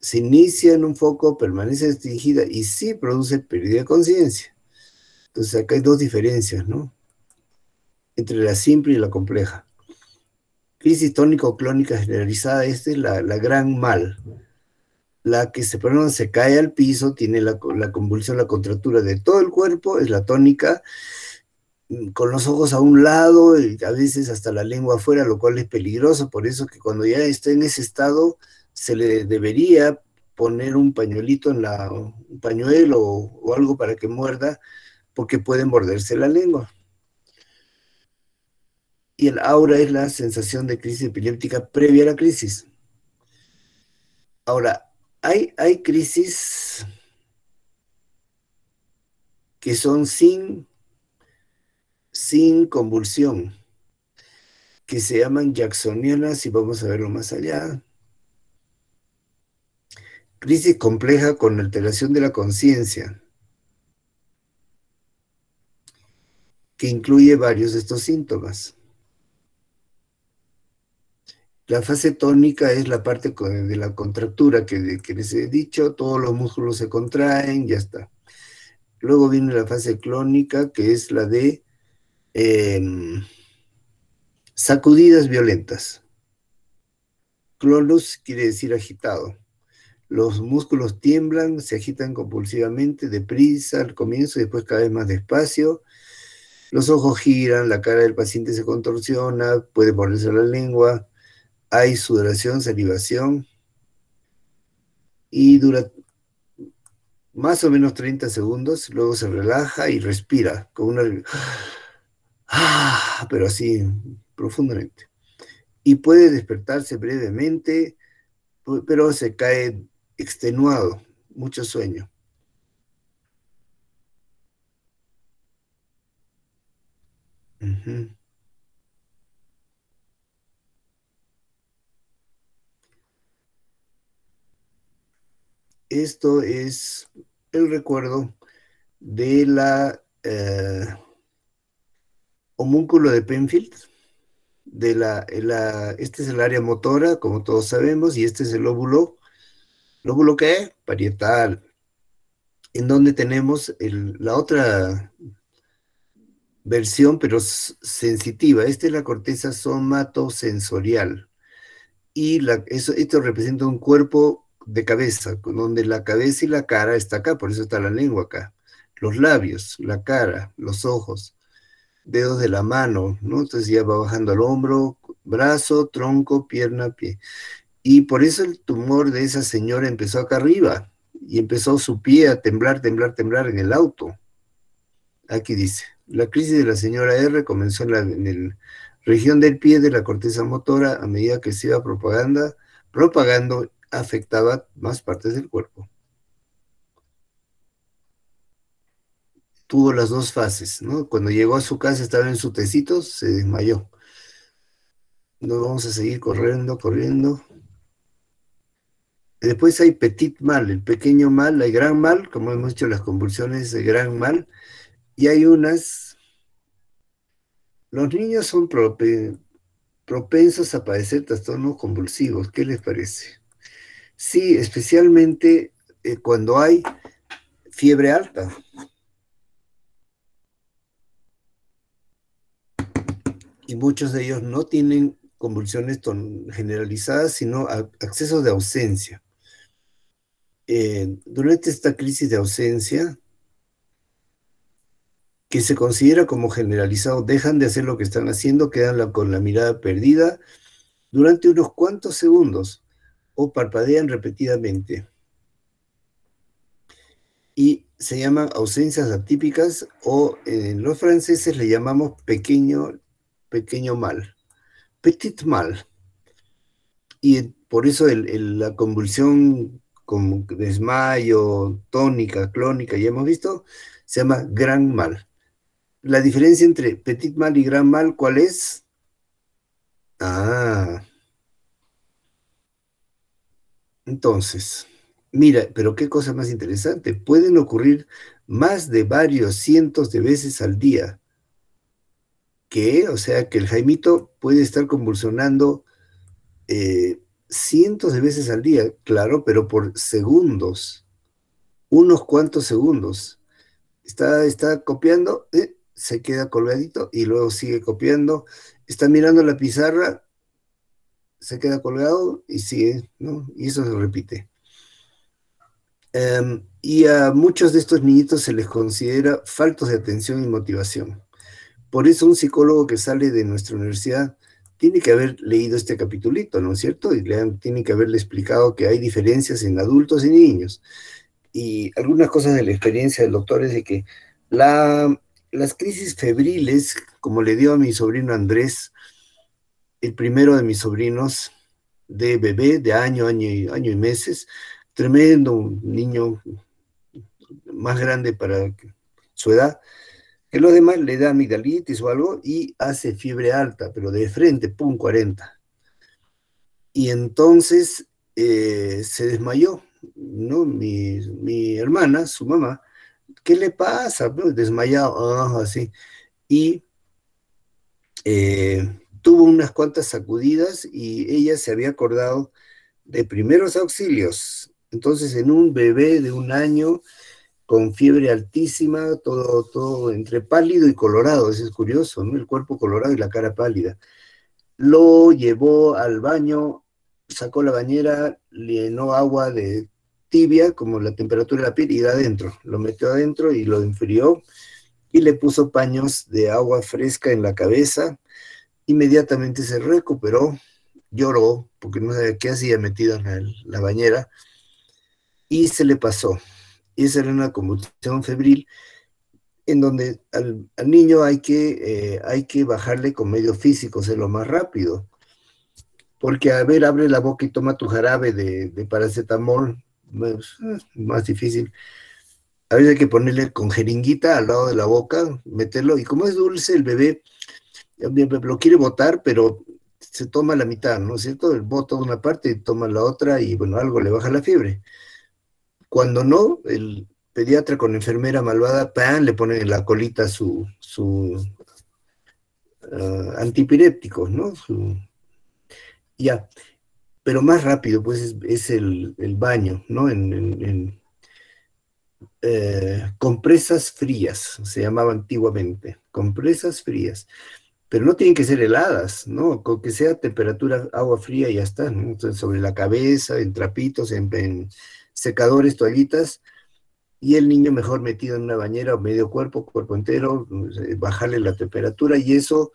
A: se inicia en un foco, permanece restringida y sí produce pérdida de conciencia. Entonces acá hay dos diferencias, ¿no? Entre la simple y la compleja. Crisis tónico-clónica generalizada, esta es la gran mal. La que se cae al piso, tiene la convulsión, la contractura de todo el cuerpo, es la tónica, con los ojos a un lado, y a veces hasta la lengua afuera, lo cual es peligroso. Por eso que cuando ya está en ese estado, se le debería poner un pañuelito un pañuelo o algo para que muerda, porque puede morderse la lengua. Y el aura es la sensación de crisis epiléptica previa a la crisis. Ahora, hay crisis que son sin convulsión, que se llaman jacksonianas, y vamos a verlo más allá. Crisis compleja con alteración de la conciencia, que incluye varios de estos síntomas. La fase tónica es la parte de la contractura que les he dicho, todos los músculos se contraen, ya está. Luego viene la fase clónica, que es la de sacudidas violentas. Clonus quiere decir agitado. Los músculos tiemblan, se agitan compulsivamente, deprisa al comienzo y después cada vez más despacio. Los ojos giran, la cara del paciente se contorsiona, puede morderse la lengua, hay sudoración, salivación, y dura más o menos 30 segundos, luego se relaja y respira, con pero así, profundamente. Y puede despertarse brevemente, pero se cae extenuado, mucho sueño. Esto es el recuerdo de la homúnculo de Penfield. Este es el área motora, como todos sabemos, y este es el lóbulo. ¿Lóbulo qué? Parietal. En donde tenemos la otra versión, pero sensitiva. Esta es la corteza somatosensorial. Y esto representa un cuerpo de cabeza, donde la cabeza y la cara está acá, por eso está la lengua acá. Los labios, la cara, los ojos, dedos de la mano, ¿no? Entonces ya va bajando al hombro, brazo, tronco, pierna, pie. Y por eso el tumor de esa señora empezó acá arriba, y empezó su pie a temblar en el auto. Aquí dice, la crisis de la señora R comenzó en la región del pie de la corteza motora. A medida que se iba propagando, afectaba más partes del cuerpo. tuvo las dos fases, ¿no? Cuando llegó a su casa estaba en su tecito, se desmayó. Nos vamos a seguir corriendo, corriendo. Después hay petit mal, el pequeño mal, hay gran mal, como hemos dicho, las convulsiones de gran mal, y hay unas, los niños son propensos a padecer trastornos convulsivos, ¿qué les parece? Sí, especialmente cuando hay fiebre alta. Y muchos de ellos no tienen convulsiones generalizadas, sino accesos de ausencia. Durante esta crisis de ausencia, que se considera como generalizado, dejan de hacer lo que están haciendo, quedan con la mirada perdida durante unos cuantos segundos o parpadean repetidamente. Y se llaman ausencias atípicas o en los franceses le llamamos pequeño mal, petit mal. Y por eso la convulsión como desmayo, tónica, clónica, ya hemos visto, se llama gran mal. La diferencia entre petit mal y gran mal, ¿cuál es? Ah, entonces, mira, pero qué cosa más interesante. Pueden ocurrir más de varios cientos de veces al día. ¿Qué? O sea, que el Jaimito puede estar convulsionando cientos de veces al día, claro, pero por segundos, unos cuantos segundos. Está copiando, se queda colgadito y luego sigue copiando. Está mirando la pizarra, se queda colgado y sigue, ¿no? Y eso se repite. Y a muchos de estos niñitos se les considera faltos de atención y motivación. Por eso un psicólogo que sale de nuestra universidad tiene que haber leído este capitulito, ¿no es cierto? Y tiene que haberle explicado que hay diferencias en adultos y niños. Y algunas cosas de la experiencia del doctor es de que las crisis febriles, como le dio a mi sobrino Andrés, el primero de mis sobrinos, de bebé, de año y meses, tremendo, un niño más grande para su edad, que los demás le da amigdalitis o algo y hace fiebre alta, pero de frente, pum, 40. Y entonces se desmayó, ¿no? Mi hermana, su mamá, ¿qué le pasa? Pues, desmayado, así. Y tuvo unas cuantas sacudidas y ella se había acordado de primeros auxilios. Entonces, en un bebé de un año con fiebre altísima, todo entre pálido y colorado, eso es curioso, ¿no? El cuerpo colorado y la cara pálida. Lo llevó al baño, sacó la bañera, llenó agua de tibia, como la temperatura de la piel, y de adentro. Lo metió adentro y lo enfrió y le puso paños de agua fresca en la cabeza. Inmediatamente se recuperó, lloró, porque no sabía qué hacía metido en la bañera, y se le pasó. Esa era una convulsión febril en donde al niño hay que bajarle con medios físicos, es lo más rápido. Porque, a ver, abre la boca y toma tu jarabe de paracetamol, más difícil. A veces hay que ponerle con jeringuita al lado de la boca, meterlo, y como es dulce, el bebé lo quiere botar, pero se toma la mitad, ¿no es cierto? El bota una parte y toma la otra, y bueno, algo le baja la fiebre. Cuando no, el pediatra con enfermera malvada, ¡pam!, le pone en la colita su antipiréptico, ¿no? Ya, pero más rápido, pues es el baño, ¿no? Compresas frías, se llamaba antiguamente, compresas frías, pero no tienen que ser heladas, ¿no? Con que sea temperatura, agua fría y ya está, ¿no? Entonces, sobre la cabeza, en trapitos, en secadores, toallitas, y el niño mejor metido en una bañera o medio cuerpo, cuerpo entero, bajarle la temperatura y eso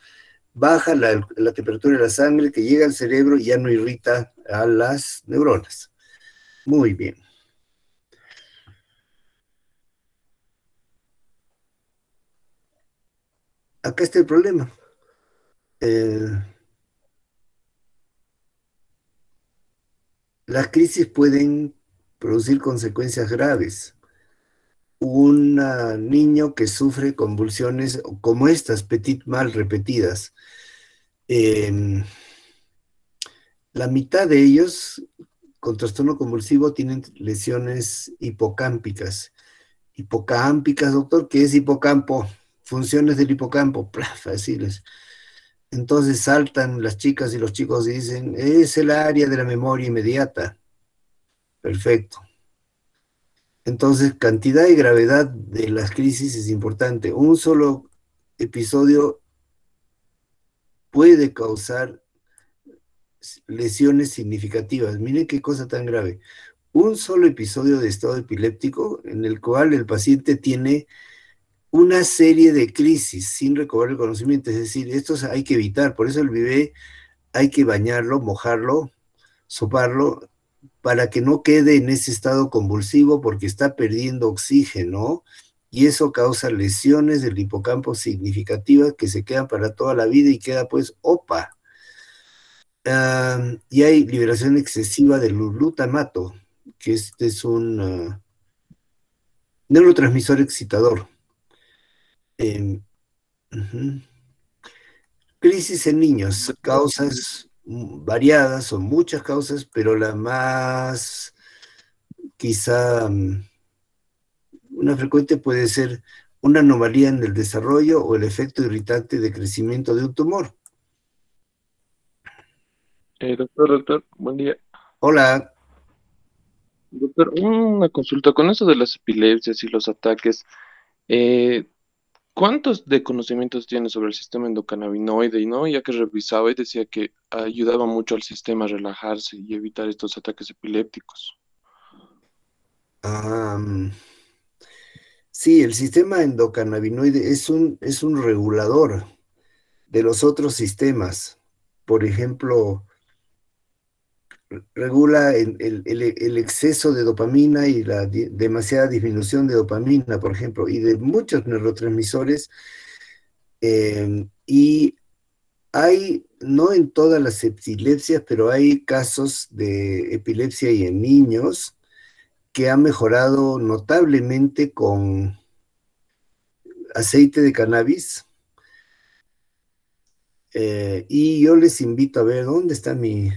A: baja la temperatura de la sangre que llega al cerebro y ya no irrita a las neuronas. Muy bien. Acá está el problema. Las crisis pueden producir consecuencias graves. un niño que sufre convulsiones como estas, petit mal repetidas. La mitad de ellos con trastorno convulsivo tienen lesiones hipocámpicas. Hipocámpicas, doctor, ¿qué es hipocampo? Funciones del hipocampo, fáciles. Entonces saltan las chicas y los chicos y dicen, es el área de la memoria inmediata. Perfecto. Entonces, cantidad y gravedad de las crisis es importante. Un solo episodio puede causar lesiones significativas. Miren qué cosa tan grave. Un solo episodio de estado epiléptico en el cual el paciente tiene una serie de crisis sin recobrar el conocimiento. Es decir, estos hay que evitar. Por eso el bebé hay que bañarlo, mojarlo, soparlo, para que no quede en ese estado convulsivo porque está perdiendo oxígeno y eso causa lesiones del hipocampo significativas que se quedan para toda la vida y queda pues OPA. Y hay liberación excesiva del glutamato, que este es un neurotransmisor excitador. Crisis en niños, causas variadas, son muchas causas, pero la más quizá una frecuente puede ser una anomalía en el desarrollo o el efecto irritante de crecimiento de un tumor.
B: Doctor, buen día.
A: Hola.
B: Doctor, una consulta con eso de las epilepsias y los ataques. ¿Cuántos de conocimientos tiene sobre el sistema endocannabinoide? Y no, ya que revisaba y decía que ayudaba mucho al sistema a relajarse y evitar estos ataques epilépticos.
A: Sí, el sistema endocannabinoide es un regulador de los otros sistemas. Por ejemplo, regula el exceso de dopamina y la demasiada disminución de dopamina, por ejemplo, y de muchos neurotransmisores. Y hay, no en todas las epilepsias, pero hay casos de epilepsia y en niños que han mejorado notablemente con aceite de cannabis. Y yo les invito a ver, ¿dónde está mi...?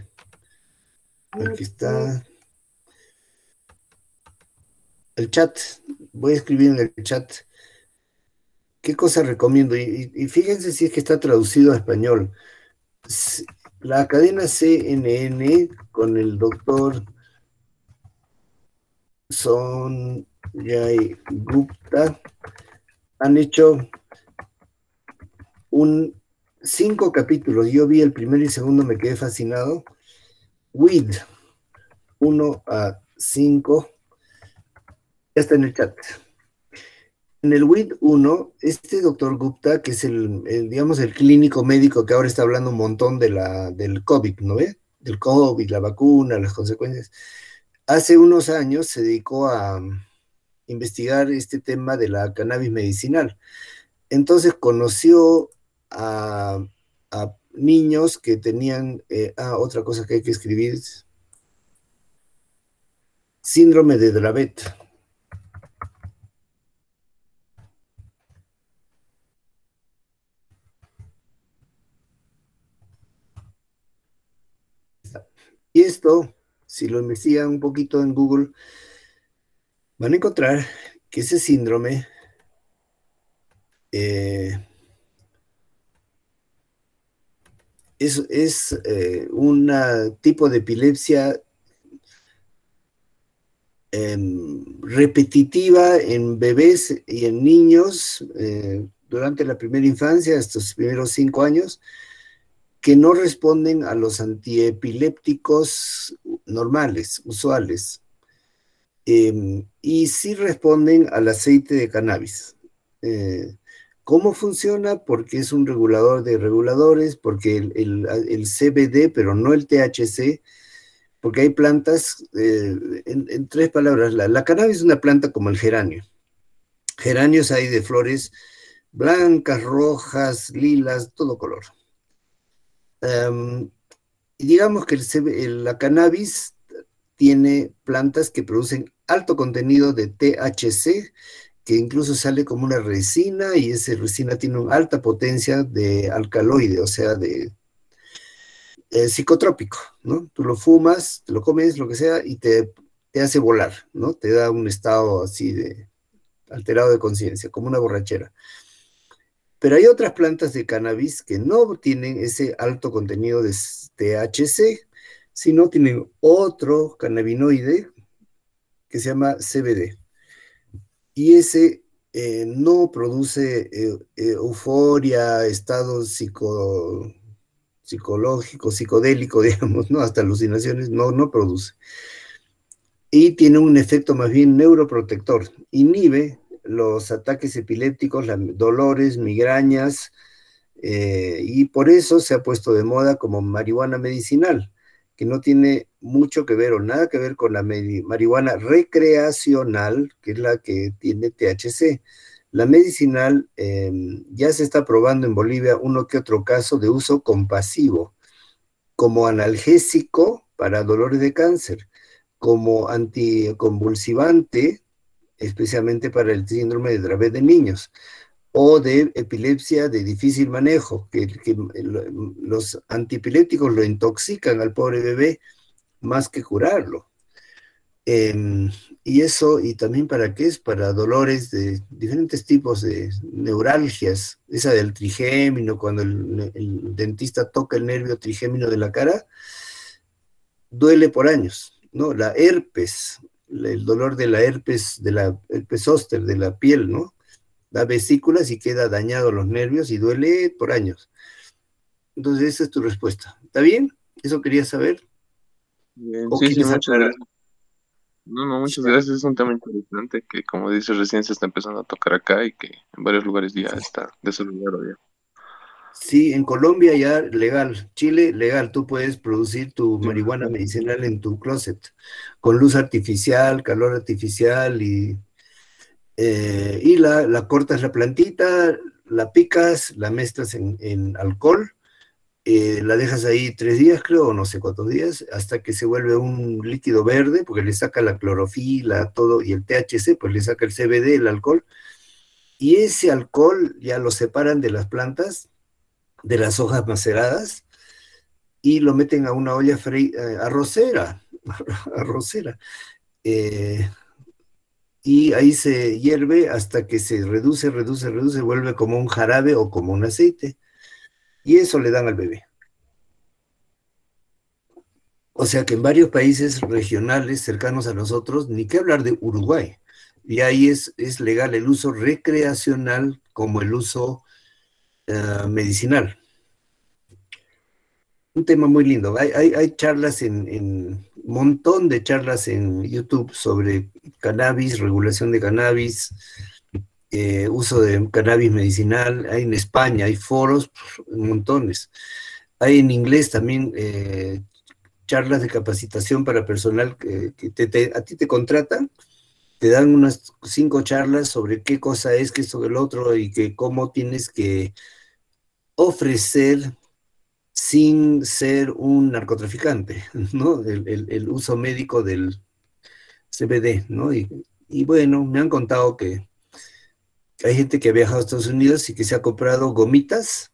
A: Aquí está el chat. Voy a escribir en el chat qué cosa recomiendo. Y fíjense si es que está traducido a español. La cadena CNN con el doctor Sonjay Gupta han hecho 5 capítulos. Yo vi el primero y segundo, me quedé fascinado. WID 1 a 5. Ya está en el chat. En el WID 1, este doctor Gupta, que es digamos, el clínico médico que ahora está hablando un montón del COVID, ¿no ve? Del COVID, la vacuna, las consecuencias. Hace unos años se dedicó a investigar este tema de la cannabis medicinal. Entonces conoció a niños que tenían, otra cosa que hay que escribir, síndrome de Dravet. Y esto, si lo investigan un poquito en Google, van a encontrar que ese síndrome es un tipo de epilepsia repetitiva en bebés y en niños durante la primera infancia, estos primeros 5 años, que no responden a los antiepilépticos normales, usuales, y sí responden al aceite de cannabis. ¿Cómo funciona? Porque es un regulador de reguladores, porque el CBD, pero no el THC, porque hay plantas, en 3 palabras, la cannabis es una planta como el geranio. Geranios hay de flores blancas, rojas, lilas, todo color. Y digamos que la cannabis tiene plantas que producen alto contenido de THC que incluso sale como una resina, y esa resina tiene una alta potencia de alcaloide, o sea, de psicotrópico, ¿no? Tú lo fumas, te lo comes, lo que sea, y te hace volar, ¿no? Te da un estado así de alterado de conciencia, como una borrachera. Pero hay otras plantas de cannabis que no tienen ese alto contenido de THC, sino tienen otro cannabinoide que se llama CBD. Y ese no produce euforia, estado psicológico, psicodélico, digamos, ¿no? Hasta alucinaciones, no produce. Y tiene un efecto más bien neuroprotector. Inhibe los ataques epilépticos, dolores, migrañas, y por eso se ha puesto de moda como marihuana medicinal, que no tiene mucho que ver o nada que ver con la marihuana recreacional, que es la que tiene THC. La medicinal ya se está probando en Bolivia uno que otro caso de uso compasivo, como analgésico para dolores de cáncer, como anticonvulsivante, especialmente para el síndrome de Dravet de niños, o de epilepsia de difícil manejo, que los antiepilépticos lo intoxican al pobre bebé más que curarlo. Y eso, y también para qué es, para dolores de diferentes tipos de neuralgias, esa del trigémino, cuando el dentista toca el nervio trigémino de la cara, duele por años, ¿no? La herpes, el dolor de la herpes zóster, de la piel, ¿no? Da vesículas y queda dañado los nervios y duele por años. Entonces esa es tu respuesta. ¿Está bien? ¿Eso querías saber?
B: Bien,
A: ¿O
B: sí,
A: quieres
B: muchas
A: aclarar?
B: gracias. No, muchas gracias. Es un tema interesante que, como dices, recién se está empezando a tocar acá y que en varios lugares ya está desarrollado ya.
A: Sí, en Colombia ya legal, Chile legal, tú puedes producir tu
B: Sí,
A: marihuana medicinal en tu closet, con luz artificial, calor artificial, y la cortas la plantita, la picas, la mezclas en alcohol, la dejas ahí 3 días, creo, o no sé cuántos días, hasta que se vuelve un líquido verde, porque le saca la clorofila, todo, y el THC, pues le saca el CBD, el alcohol, y ese alcohol ya lo separan de las plantas, de las hojas maceradas, y lo meten a una olla arrocera, arrocera, eh, y ahí se hierve hasta que se reduce, vuelve como un jarabe o como un aceite, y eso le dan al bebé. O sea que en varios países regionales cercanos a nosotros, ni qué hablar de Uruguay, y ahí es legal el uso recreacional como el uso medicinal. Un tema muy lindo. Hay charlas un montón de charlas en YouTube sobre cannabis, regulación de cannabis, uso de cannabis medicinal. Hay en España, hay foros, montones. Hay en inglés también charlas de capacitación para personal que a ti te contratan, te dan unas 5 charlas sobre qué cosa es, qué es sobre el otro, y que cómo tienes que ofrecer sin ser un narcotraficante, ¿no? El uso médico del CBD, ¿no? Y bueno, me han contado que hay gente que ha viajado a Estados Unidos y que se ha comprado gomitas,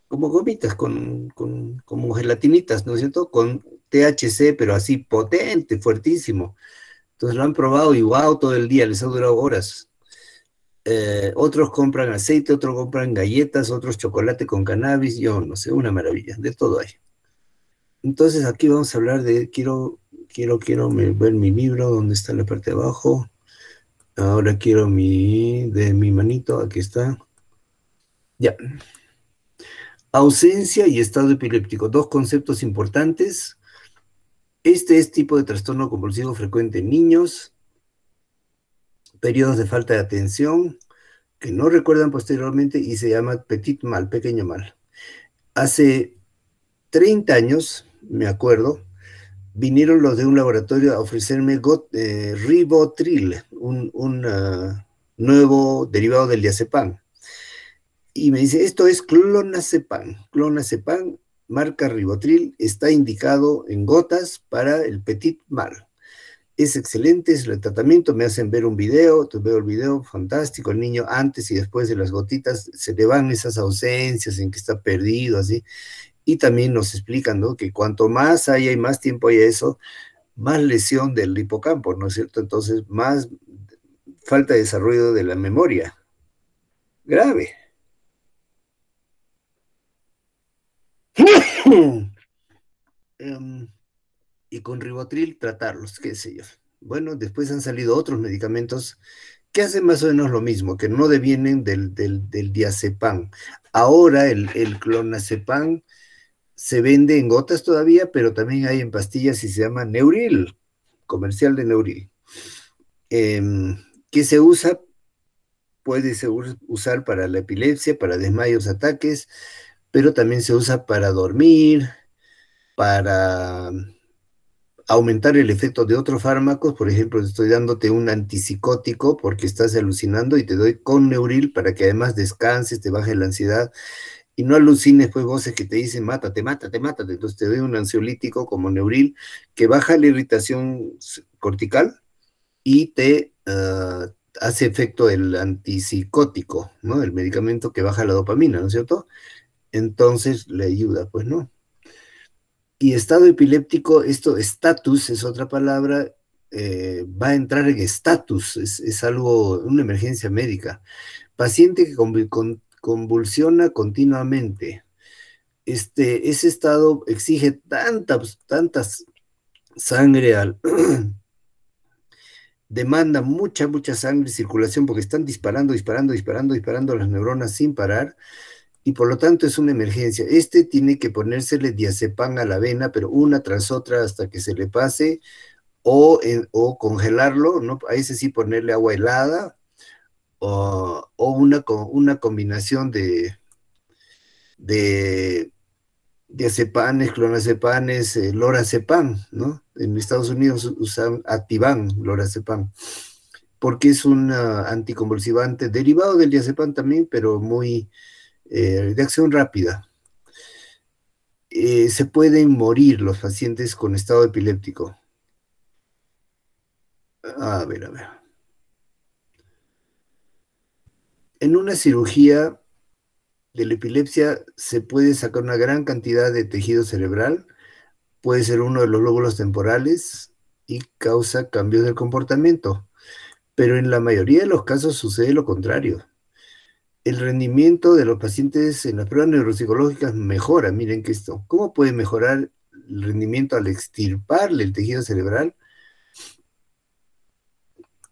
A: como gomitas, como gelatinitas, ¿no es cierto? Con THC, pero así potente, fuertísimo. Entonces lo han probado y wow, todo el día, les ha durado horas. Otros compran aceite, otros compran galletas, otros chocolate con cannabis, yo no sé, una maravilla, de todo hay. Entonces aquí vamos a hablar de, quiero ver mi libro, ¿dónde está la parte de abajo? Ahora quiero de mi manito, aquí está. Ya. Ausencia y estado epiléptico, 2 conceptos importantes. Este es tipo de trastorno compulsivo frecuente en niños, periodos de falta de atención, que no recuerdan posteriormente, y se llama petit mal, pequeño mal. Hace 30 años, me acuerdo, vinieron los de un laboratorio a ofrecerme Rivotril, un nuevo derivado del diazepam. Y me dice, esto es clonazepam. Clonazepam, marca Rivotril, está indicado en gotas para el petit mal. Es excelente, es el tratamiento, me hacen ver un video, veo el video, fantástico, el niño antes y después de las gotitas, se le van esas ausencias en que está perdido, así, y también nos explican, ¿no? Que cuanto más haya y más tiempo haya eso, más lesión del hipocampo, ¿no es cierto? Entonces, más falta de desarrollo de la memoria. Grave. Y con ribotril tratarlos, qué sé yo. Bueno, después han salido otros medicamentos que hacen más o menos lo mismo, que no devienen del diazepam. Ahora el clonazepam se vende en gotas todavía, pero también hay en pastillas y se llama Neuril, comercial de Neuril, que se usa, puede usar para la epilepsia, para desmayos, ataques, pero también se usa para dormir, para aumentar el efecto de otros fármacos. Por ejemplo, estoy dándote un antipsicótico porque estás alucinando y te doy con Neuril para que además descanses, te baje la ansiedad y no alucines pues voces que te dicen mátate, mátate, mátate. Entonces te doy un ansiolítico como Neuril que baja la irritación cortical y te hace efecto el antipsicótico, ¿no? El medicamento que baja la dopamina, ¿no es cierto? Entonces le ayuda, pues, ¿no? Y estado epiléptico, esto, estatus es otra palabra, va a entrar en estatus, es algo, una emergencia médica. Paciente que convulsiona continuamente. Ese estado exige tantas sangre demanda mucha sangre, circulación, porque están disparando las neuronas sin parar, y por lo tanto es una emergencia. Tiene que ponérsele diazepam a la vena, pero una tras otra hasta que se le pase, o congelarlo, ¿no? A ese sí ponerle agua helada, o una combinación de diazepanes, clonazepanes, lorazepam, ¿no? En Estados Unidos usan Ativan, lorazepam, porque es un anticonvulsivante derivado del diazepam también, pero muy de acción rápida. Se pueden morir los pacientes con estado epiléptico. A ver. En una cirugía de la epilepsia se puede sacar una gran cantidad de tejido cerebral, puede ser uno de los lóbulos temporales y causa cambios del comportamiento, pero en la mayoría de los casos sucede lo contrario. El rendimiento de los pacientes en las pruebas neuropsicológicas mejora. Miren que esto, ¿cómo puede mejorar el rendimiento al extirparle el tejido cerebral?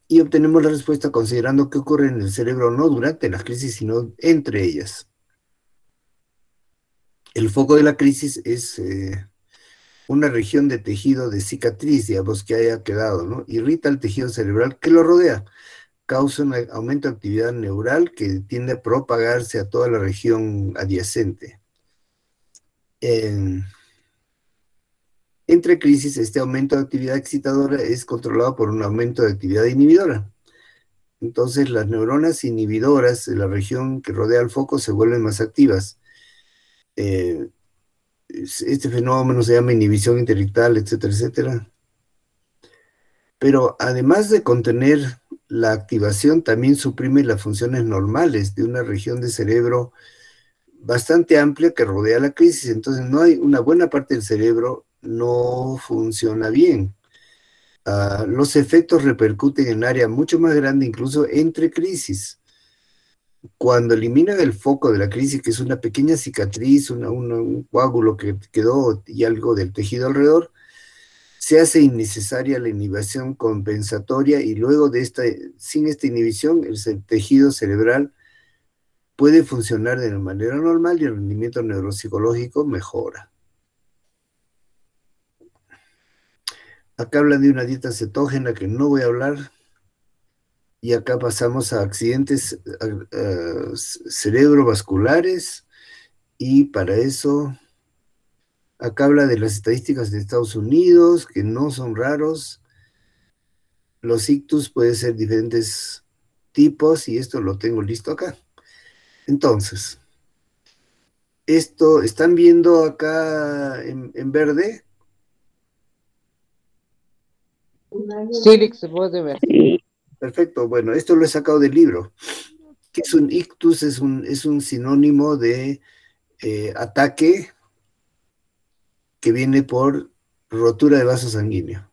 A: Y obtenemos la respuesta considerando qué ocurre en el cerebro no durante las crisis, sino entre ellas. El foco de la crisis es una región de tejido de cicatriz, digamos, que haya quedado, ¿no? Irrita el tejido cerebral que lo rodea, causa un aumento de actividad neural que tiende a propagarse a toda la región adyacente. Entre crisis, este aumento de actividad excitadora es controlado por un aumento de actividad inhibidora. Entonces, las neuronas inhibidoras de la región que rodea el foco se vuelven más activas. Este fenómeno se llama inhibición intelectual, etcétera, etcétera. Pero además de contener la activación, también suprime las funciones normales de una región de cerebro bastante amplia que rodea la crisis. Entonces, una buena parte del cerebro no funciona bien. Los efectos repercuten en área mucho más grande, incluso entre crisis. Cuando eliminan el foco de la crisis, que es una pequeña cicatriz, un coágulo que quedó y algo del tejido alrededor, se hace innecesaria la inhibición compensatoria y luego sin esta inhibición, el tejido cerebral puede funcionar de manera normal y el rendimiento neuropsicológico mejora. Acá hablan de una dieta cetógena que no voy a hablar. Y acá pasamos a accidentes cerebrovasculares. Y para eso, acá habla de las estadísticas de Estados Unidos, que no son raros. Los ictus pueden ser diferentes tipos y esto lo tengo listo acá. Entonces, ¿están viendo acá en verde?
D: Sirix Bodever.
A: Perfecto, bueno, esto lo he sacado del libro. ¿Qué es un ictus? Es un sinónimo de ataque que viene por rotura de vaso sanguíneo.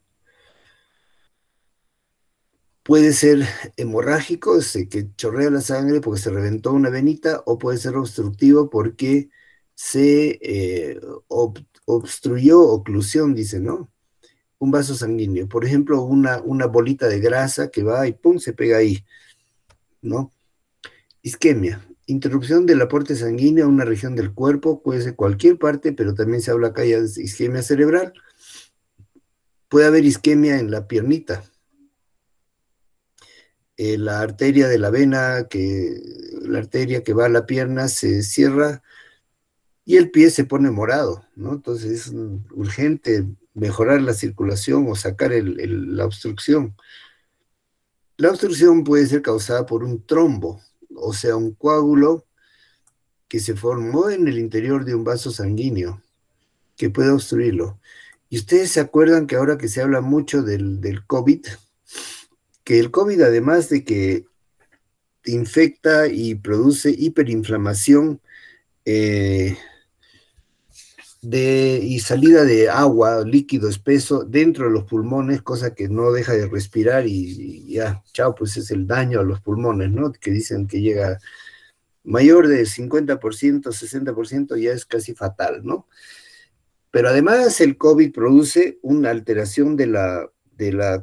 A: Puede ser hemorrágico, que chorrea la sangre porque se reventó una venita, o puede ser obstructivo porque se obstruyó, oclusión, dice, ¿no? Un vaso sanguíneo. Por ejemplo, una bolita de grasa que va y pum, se pega ahí, ¿no? Isquemia. Interrupción del aporte sanguíneo a una región del cuerpo, puede ser cualquier parte, pero también se habla acá ya de isquemia cerebral. Puede haber isquemia en la piernita. La arteria de la vena, la arteria que va a la pierna se cierra y el pie se pone morado, ¿no? Entonces es urgente mejorar la circulación o sacar la obstrucción. La obstrucción puede ser causada por un trombo, o sea, un coágulo que se formó en el interior de un vaso sanguíneo, que puede obstruirlo. Y ustedes se acuerdan que ahora que se habla mucho del COVID, que el COVID, además de que infecta y produce hiperinflamación y salida de agua, líquido espeso dentro de los pulmones, cosa que no deja de respirar y ya, chao, pues es el daño a los pulmones, ¿no? Que dicen que llega mayor de 50%, 60%, ya es casi fatal, ¿no? Pero además el COVID produce una alteración de la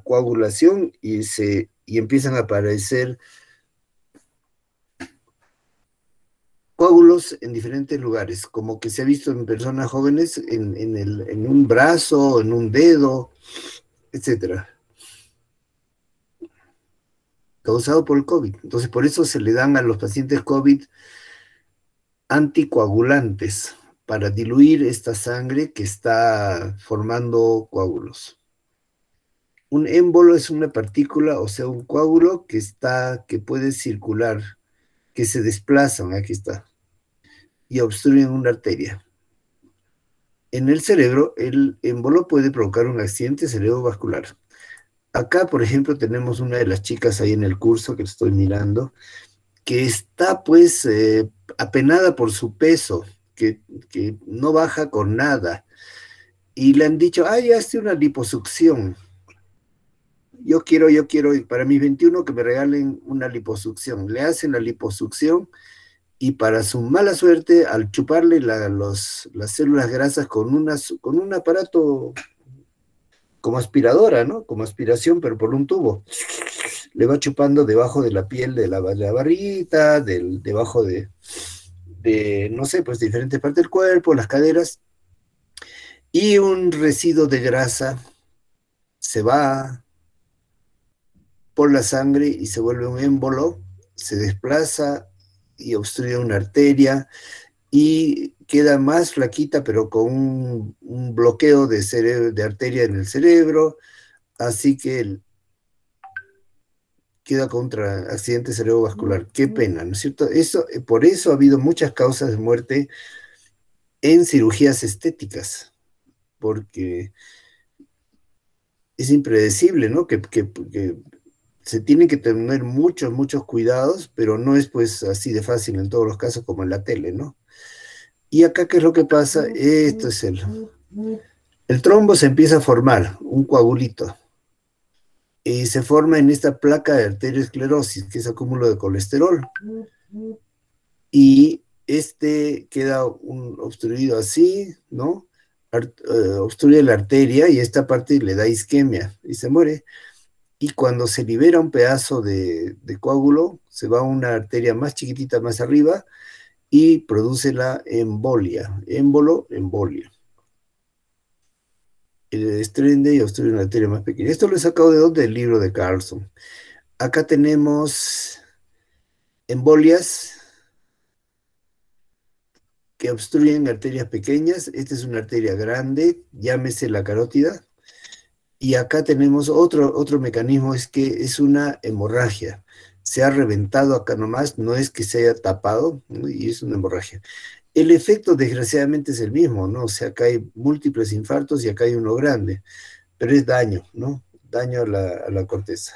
A: coagulación y empiezan a aparecer coágulos en diferentes lugares, como que se ha visto en personas jóvenes en un brazo, en un dedo, etcétera, causado por el COVID. Entonces, por eso se le dan a los pacientes COVID anticoagulantes para diluir esta sangre que está formando coágulos. Un émbolo es una partícula, o sea, un coágulo que puede circular, que se desplazan, aquí está, y obstruyen una arteria. En el cerebro, el émbolo puede provocar un accidente cerebrovascular. Acá, por ejemplo, tenemos una de las chicas ahí en el curso que estoy mirando, que está pues apenada por su peso, que no baja con nada. Y le han dicho, ay, hazte una liposucción. Yo quiero, para mis 21 que me regalen una liposucción. Le hacen la liposucción y para su mala suerte, al chuparle las células grasas con un aparato como aspiradora, ¿no? Como aspiración, pero por un tubo. Le va chupando debajo de la piel de la barriguita, debajo de, no sé, pues diferentes partes del cuerpo, las caderas, y un residuo de grasa se va por la sangre y se vuelve un émbolo, se desplaza y obstruye una arteria y queda más flaquita, pero con un bloqueo de arteria en el cerebro, así que queda contra accidente cerebrovascular. Qué pena, ¿no es cierto? Por eso ha habido muchas causas de muerte en cirugías estéticas, porque es impredecible, ¿no? Que se tienen que tener muchos cuidados, pero no es pues así de fácil en todos los casos como en la tele, ¿no? Y acá, ¿qué es lo que pasa? Esto es el trombo se empieza a formar, un coagulito, y se forma en esta placa de arteriosclerosis, que es acúmulo de colesterol, y queda obstruido así, ¿no? Obstruye la arteria y esta parte le da isquemia y se muere. Y cuando se libera un pedazo de coágulo, se va a una arteria más chiquitita más arriba y produce la embolia, embolia. Estrende y obstruye una arteria más pequeña. Esto lo he sacado de dónde? Del libro de Carlson. Acá tenemos embolias que obstruyen arterias pequeñas. Esta es una arteria grande, llámese la carótida. Y acá tenemos otro mecanismo, es que es una hemorragia. Se ha reventado acá nomás, no es que se haya tapado, ¿no? Y es una hemorragia. El efecto, desgraciadamente, es el mismo, ¿no? O sea, acá hay múltiples infartos y acá hay uno grande, pero es daño, ¿no? daño a la corteza.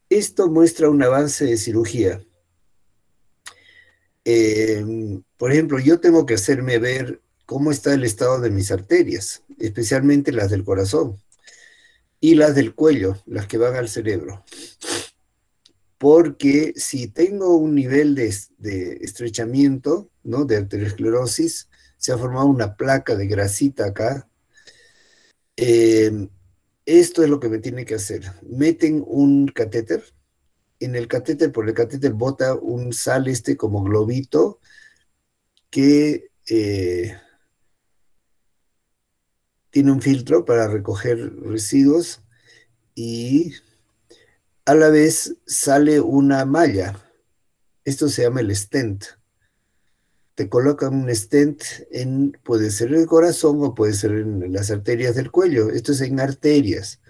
A: Esto muestra un avance de cirugía. Por ejemplo, yo tengo que hacerme ver cómo está el estado de mis arterias, especialmente las del corazón y las del cuello, las que van al cerebro. Porque si tengo un nivel de estrechamiento, ¿no?, de arteriosclerosis, se ha formado una placa de grasita acá, esto es lo que me tiene que hacer. Meten un catéter, en el catéter, por el catéter bota un sal como globito que tiene un filtro para recoger residuos y a la vez sale una malla. Esto se llama el stent. Te colocan un stent puede ser en el corazón o puede ser en las arterias del cuello. Esto es en arterias.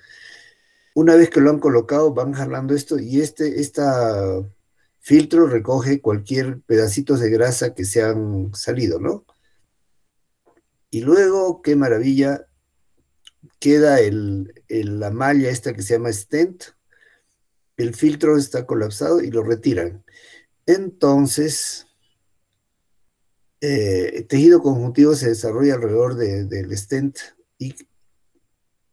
A: Una vez que lo han colocado, van jalando esto y esta filtro recoge cualquier pedacito de grasa que se han salido, ¿no? Y luego, qué maravilla, queda la malla esta que se llama stent, el filtro está colapsado y lo retiran. Entonces, tejido conjuntivo se desarrolla alrededor del stent y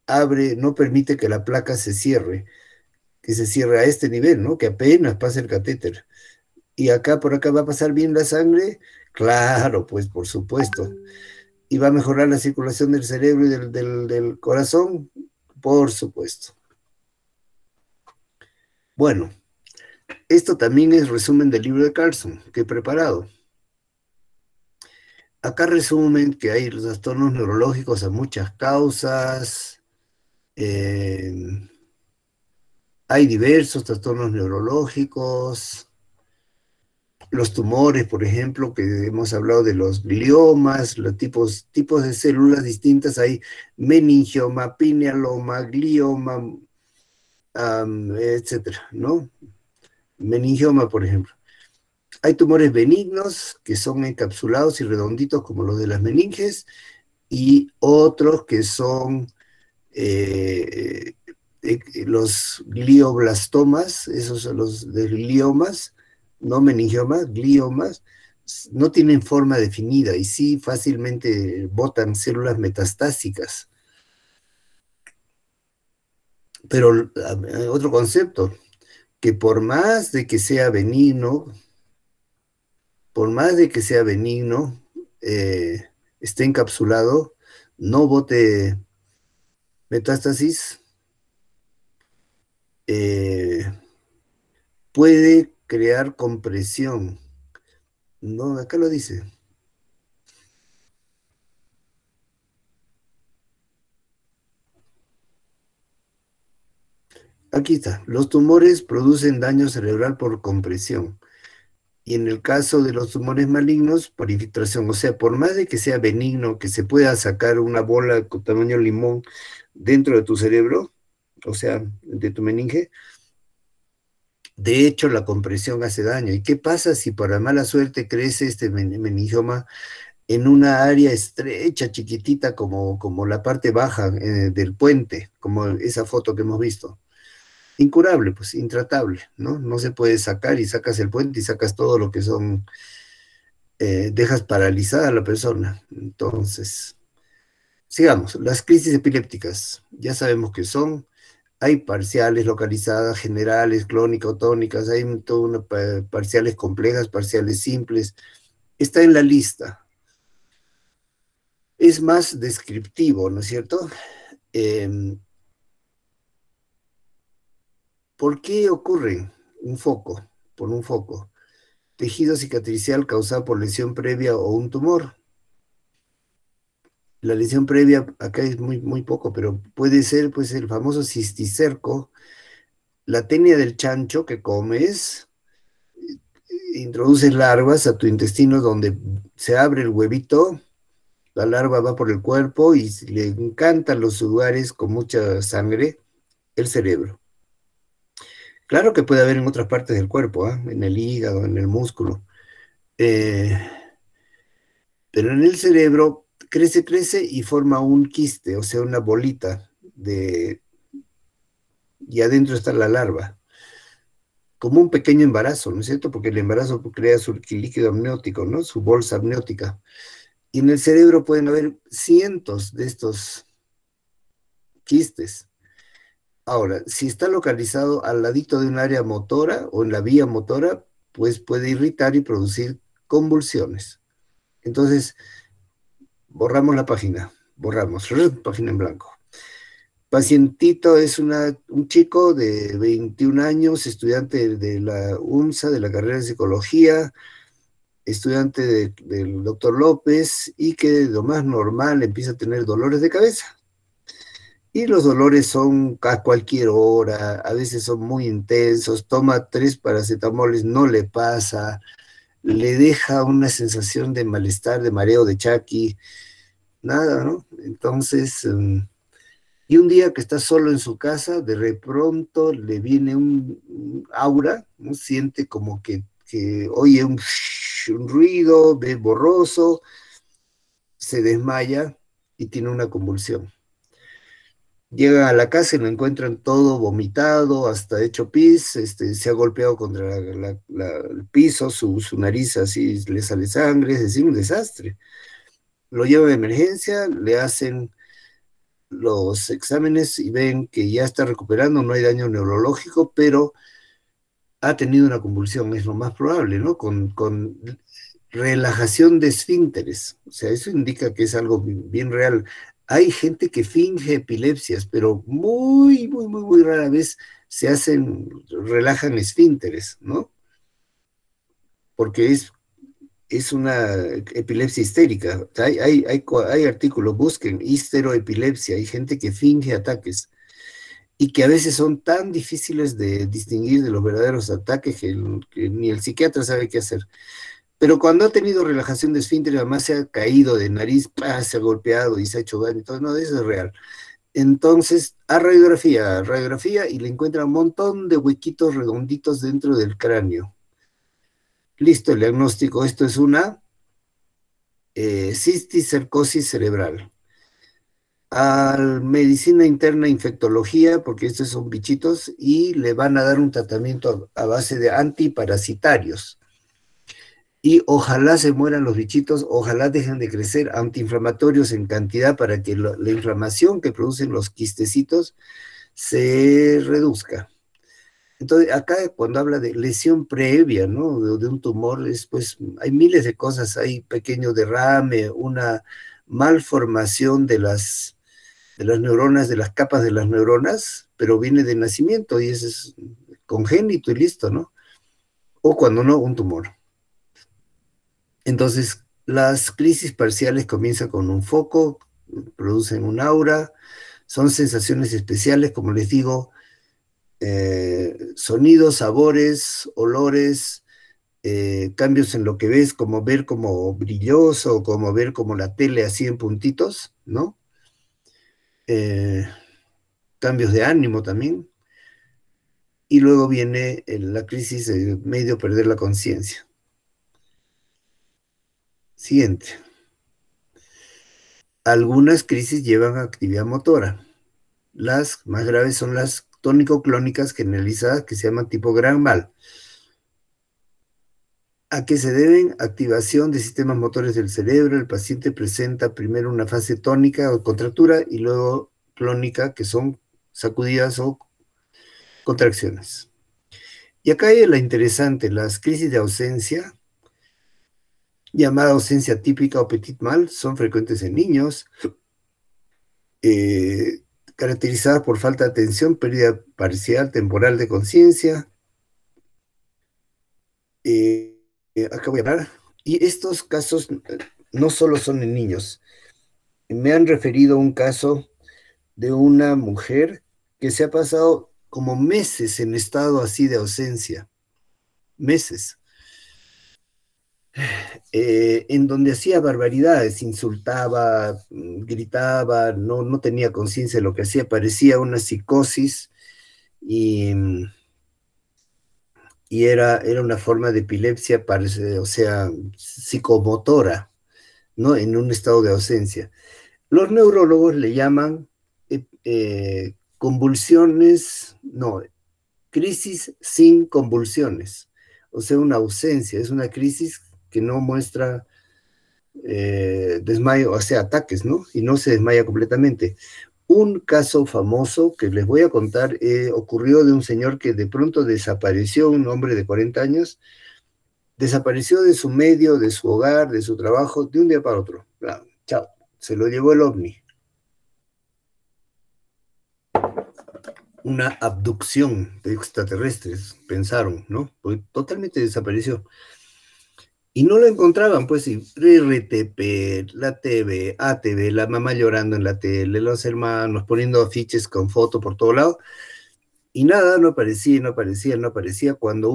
A: abre, no permite que la placa se cierre, que se cierre a este nivel, ¿no? Que apenas pase el catéter. Y acá, por acá, ¿va a pasar bien la sangre? Claro, pues por supuesto. ¿Y va a mejorar la circulación del cerebro y del corazón? Por supuesto. Bueno, esto también es resumen del libro de Carlson que he preparado. Acá resumen que hay trastornos neurológicos a muchas causas. Hay diversos trastornos neurológicos. Los tumores, por ejemplo, que hemos hablado de los gliomas, los tipos de células distintas, hay meningioma, pinealoma, glioma, etcétera, ¿no? Meningioma, por ejemplo. Hay tumores benignos que son encapsulados y redonditos como los de las meninges y otros que son los glioblastomas, esos son los de gliomas, no meningiomas, gliomas, no tienen forma definida y sí fácilmente botan células metastásicas. Pero otro concepto, que por más de que sea benigno, esté encapsulado, no bote metástasis, puede crear compresión. No, acá lo dice. Aquí está. Los tumores producen daño cerebral por compresión. Y en el caso de los tumores malignos, por infiltración. O sea, por más de que sea benigno, que se pueda sacar una bola con tamaño limón dentro de tu cerebro, o sea, de tu meninge, de hecho la compresión hace daño. ¿Y qué pasa si por mala suerte crece este meningioma en una área estrecha, chiquitita, como la parte baja del puente, como esa foto que hemos visto? Incurable, pues, intratable, ¿no? No se puede sacar y sacas el puente y sacas todo lo que son, dejas paralizada a la persona. Entonces, sigamos. Las crisis epilépticas, ya sabemos que son, hay parciales, localizadas, generales, clónicas, tónicas, hay parciales complejas, parciales simples. Está en la lista. Es más descriptivo, ¿no es cierto? ¿Por qué ocurre un foco? Por un foco. Tejido cicatricial causado por lesión previa o un tumor. La lesión previa acá es muy poco, pero puede ser pues el famoso cisticerco, la tenia del chancho que comes, introduces larvas a tu intestino donde se abre el huevito, la larva va por el cuerpo y le encantan los lugares con mucha sangre, el cerebro. Claro que puede haber en otras partes del cuerpo, en el hígado, en el músculo. Pero en el cerebro crece y forma un quiste, o sea, una bolita y adentro está la larva, como un pequeño embarazo, ¿no es cierto? Porque el embarazo crea su líquido amniótico, ¿no? Su bolsa amniótica. Y en el cerebro pueden haber cientos de estos quistes. Ahora, si está localizado al ladito de un área motora o en la vía motora, pues puede irritar y producir convulsiones. Entonces, borramos la página, borramos, página en blanco. Pacientito es un chico de 21 años, estudiante de la UMSA, de la carrera de psicología, estudiante del doctor López, y que de lo más normal empieza a tener dolores de cabeza. Y los dolores son a cualquier hora, a veces son muy intensos, toma 3 paracetamoles, no le pasa, le deja una sensación de malestar, de mareo, de chaki, nada, ¿no? Entonces, y un día que está solo en su casa, de pronto le viene un aura, ¿no? Siente como que oye un ruido, ve borroso, se desmaya y tiene una convulsión. Llega a la casa y lo encuentran todo vomitado, hasta hecho pis, se ha golpeado contra el piso, su nariz así le sale sangre, es decir, un desastre. Lo llevan a emergencia, le hacen los exámenes y ven que ya está recuperando, no hay daño neurológico, pero ha tenido una convulsión, es lo más probable, ¿no? Con relajación de esfínteres. O sea, eso indica que es algo bien real. Hay gente que finge epilepsias, pero muy, muy, muy, muy rara vez relajan esfínteres, ¿no? Porque es una epilepsia histérica. Hay artículos, busquen histeroepilepsia, hay gente que finge ataques y que a veces son tan difíciles de distinguir de los verdaderos ataques que ni el psiquiatra sabe qué hacer. Pero cuando ha tenido relajación de esfínter, además se ha caído de nariz, se ha golpeado y se ha hecho daño, entonces no, eso es real. Entonces, a radiografía, y le encuentra un montón de huequitos redonditos dentro del cráneo. Listo, el diagnóstico, esto es una cisticercosis cerebral. A medicina interna, infectología, porque estos son bichitos, y le van a dar un tratamiento a base de antiparasitarios. Y ojalá se mueran los bichitos, ojalá dejen de crecer, antiinflamatorios en cantidad para que la inflamación que producen los quistecitos se reduzca. Entonces, acá cuando habla de lesión previa, ¿no? De un tumor, pues hay miles de cosas, hay pequeño derrame, una malformación de las neuronas, de las capas de las neuronas, pero viene de nacimiento y eso es congénito y listo, ¿no? O cuando no, un tumor. Entonces, las crisis parciales comienzan con un foco, producen un aura, son sensaciones especiales, como les digo, sonidos, sabores, olores, cambios en lo que ves, como ver como brilloso, como ver como la tele así en puntitos, ¿no? Cambios de ánimo también. Y luego viene la crisis de medio perder la conciencia. Siguiente. Algunas crisis llevan a actividad motora. Las más graves son las tónico-clónicas generalizadas, que se llaman tipo gran mal. ¿A qué se deben? Activación de sistemas motores del cerebro. El paciente presenta primero una fase tónica o contractura y luego clónica, que son sacudidas o contracciones. Y acá hay la interesante, las crisis de ausencia, llamada ausencia típica o petit mal, son frecuentes en niños, caracterizadas por falta de atención, pérdida parcial, temporal de conciencia. Acá voy a hablar. Y estos casos no solo son en niños. Me han referido a un caso de una mujer que se ha pasado como meses en estado así de ausencia. Meses. En donde hacía barbaridades, insultaba, gritaba, no tenía conciencia de lo que hacía, parecía una psicosis y era una forma de epilepsia, o sea, psicomotora, ¿no? En un estado de ausencia. Los neurólogos le llaman convulsiones, no, crisis sin convulsiones, o sea, una ausencia, es una crisis que no muestra desmayo, o sea, ataques, ¿no? Y no se desmaya completamente. Un caso famoso que les voy a contar ocurrió de un señor que de pronto desapareció, un hombre de 40 años, desapareció de su medio, de su hogar, de su trabajo, de un día para otro. Chao, se lo llevó el ovni. Una abducción de extraterrestres, pensaron, ¿no? Pues totalmente desapareció. Y no lo encontraban, pues, y RTP, la TV, ATV, la mamá llorando en la tele, los hermanos poniendo afiches con foto por todo lado, y nada, no aparecía, no aparecía, no aparecía. Cuando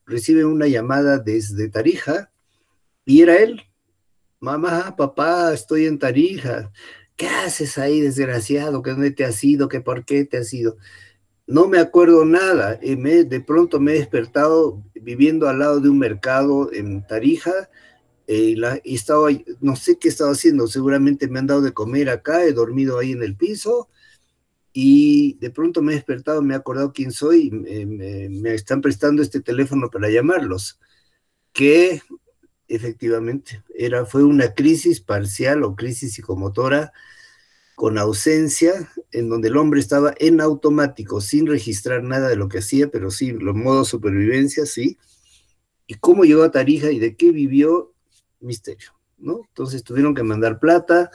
A: recibe una llamada desde Tarija, y era él. Mamá, papá, estoy en Tarija. ¿Qué haces ahí, desgraciado? ¿Qué dónde te has ido? ¿Qué por qué te has ido? No me acuerdo nada. De pronto me he despertado viviendo al lado de un mercado en Tarija y estaba, no sé qué estaba haciendo, seguramente me han dado de comer acá, he dormido ahí en el piso y de pronto me he despertado, me he acordado quién soy, me están prestando este teléfono para llamarlos, que efectivamente fue una crisis parcial o crisis psicomotora con ausencia, en donde el hombre estaba en automático, sin registrar nada de lo que hacía, pero sí, los modos supervivencia, sí. Y cómo llegó a Tarija y de qué vivió, misterio, ¿no? Entonces tuvieron que mandar plata,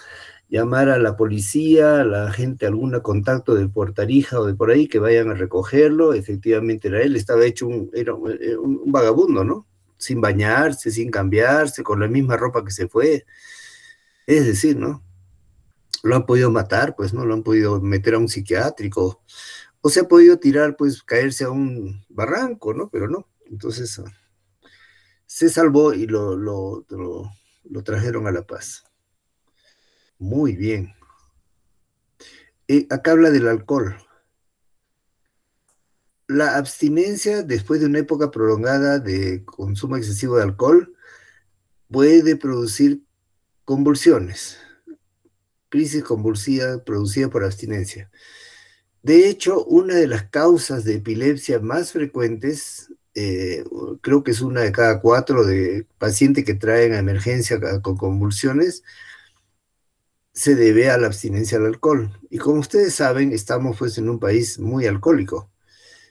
A: llamar a la policía, a la gente, algún contacto de por Tarija o de por ahí, que vayan a recogerlo. Efectivamente era él, estaba hecho era un vagabundo, ¿no? Sin bañarse, sin cambiarse, con la misma ropa que se fue. Es decir, ¿no? Lo han podido matar, pues, ¿no? Lo han podido meter a un psiquiátrico, o se ha podido tirar, pues, caerse a un barranco, ¿no? Pero no, entonces se salvó y lo trajeron a La Paz. Muy bien. Acá habla del alcohol. La abstinencia después de una época prolongada de consumo excesivo de alcohol puede producir convulsiones, crisis convulsiva producida por abstinencia. De hecho, una de las causas de epilepsia más frecuentes, creo que es una de cada 4 de pacientes que traen a emergencia con convulsiones, se debe a la abstinencia al alcohol. Y como ustedes saben, estamos pues en un país muy alcohólico.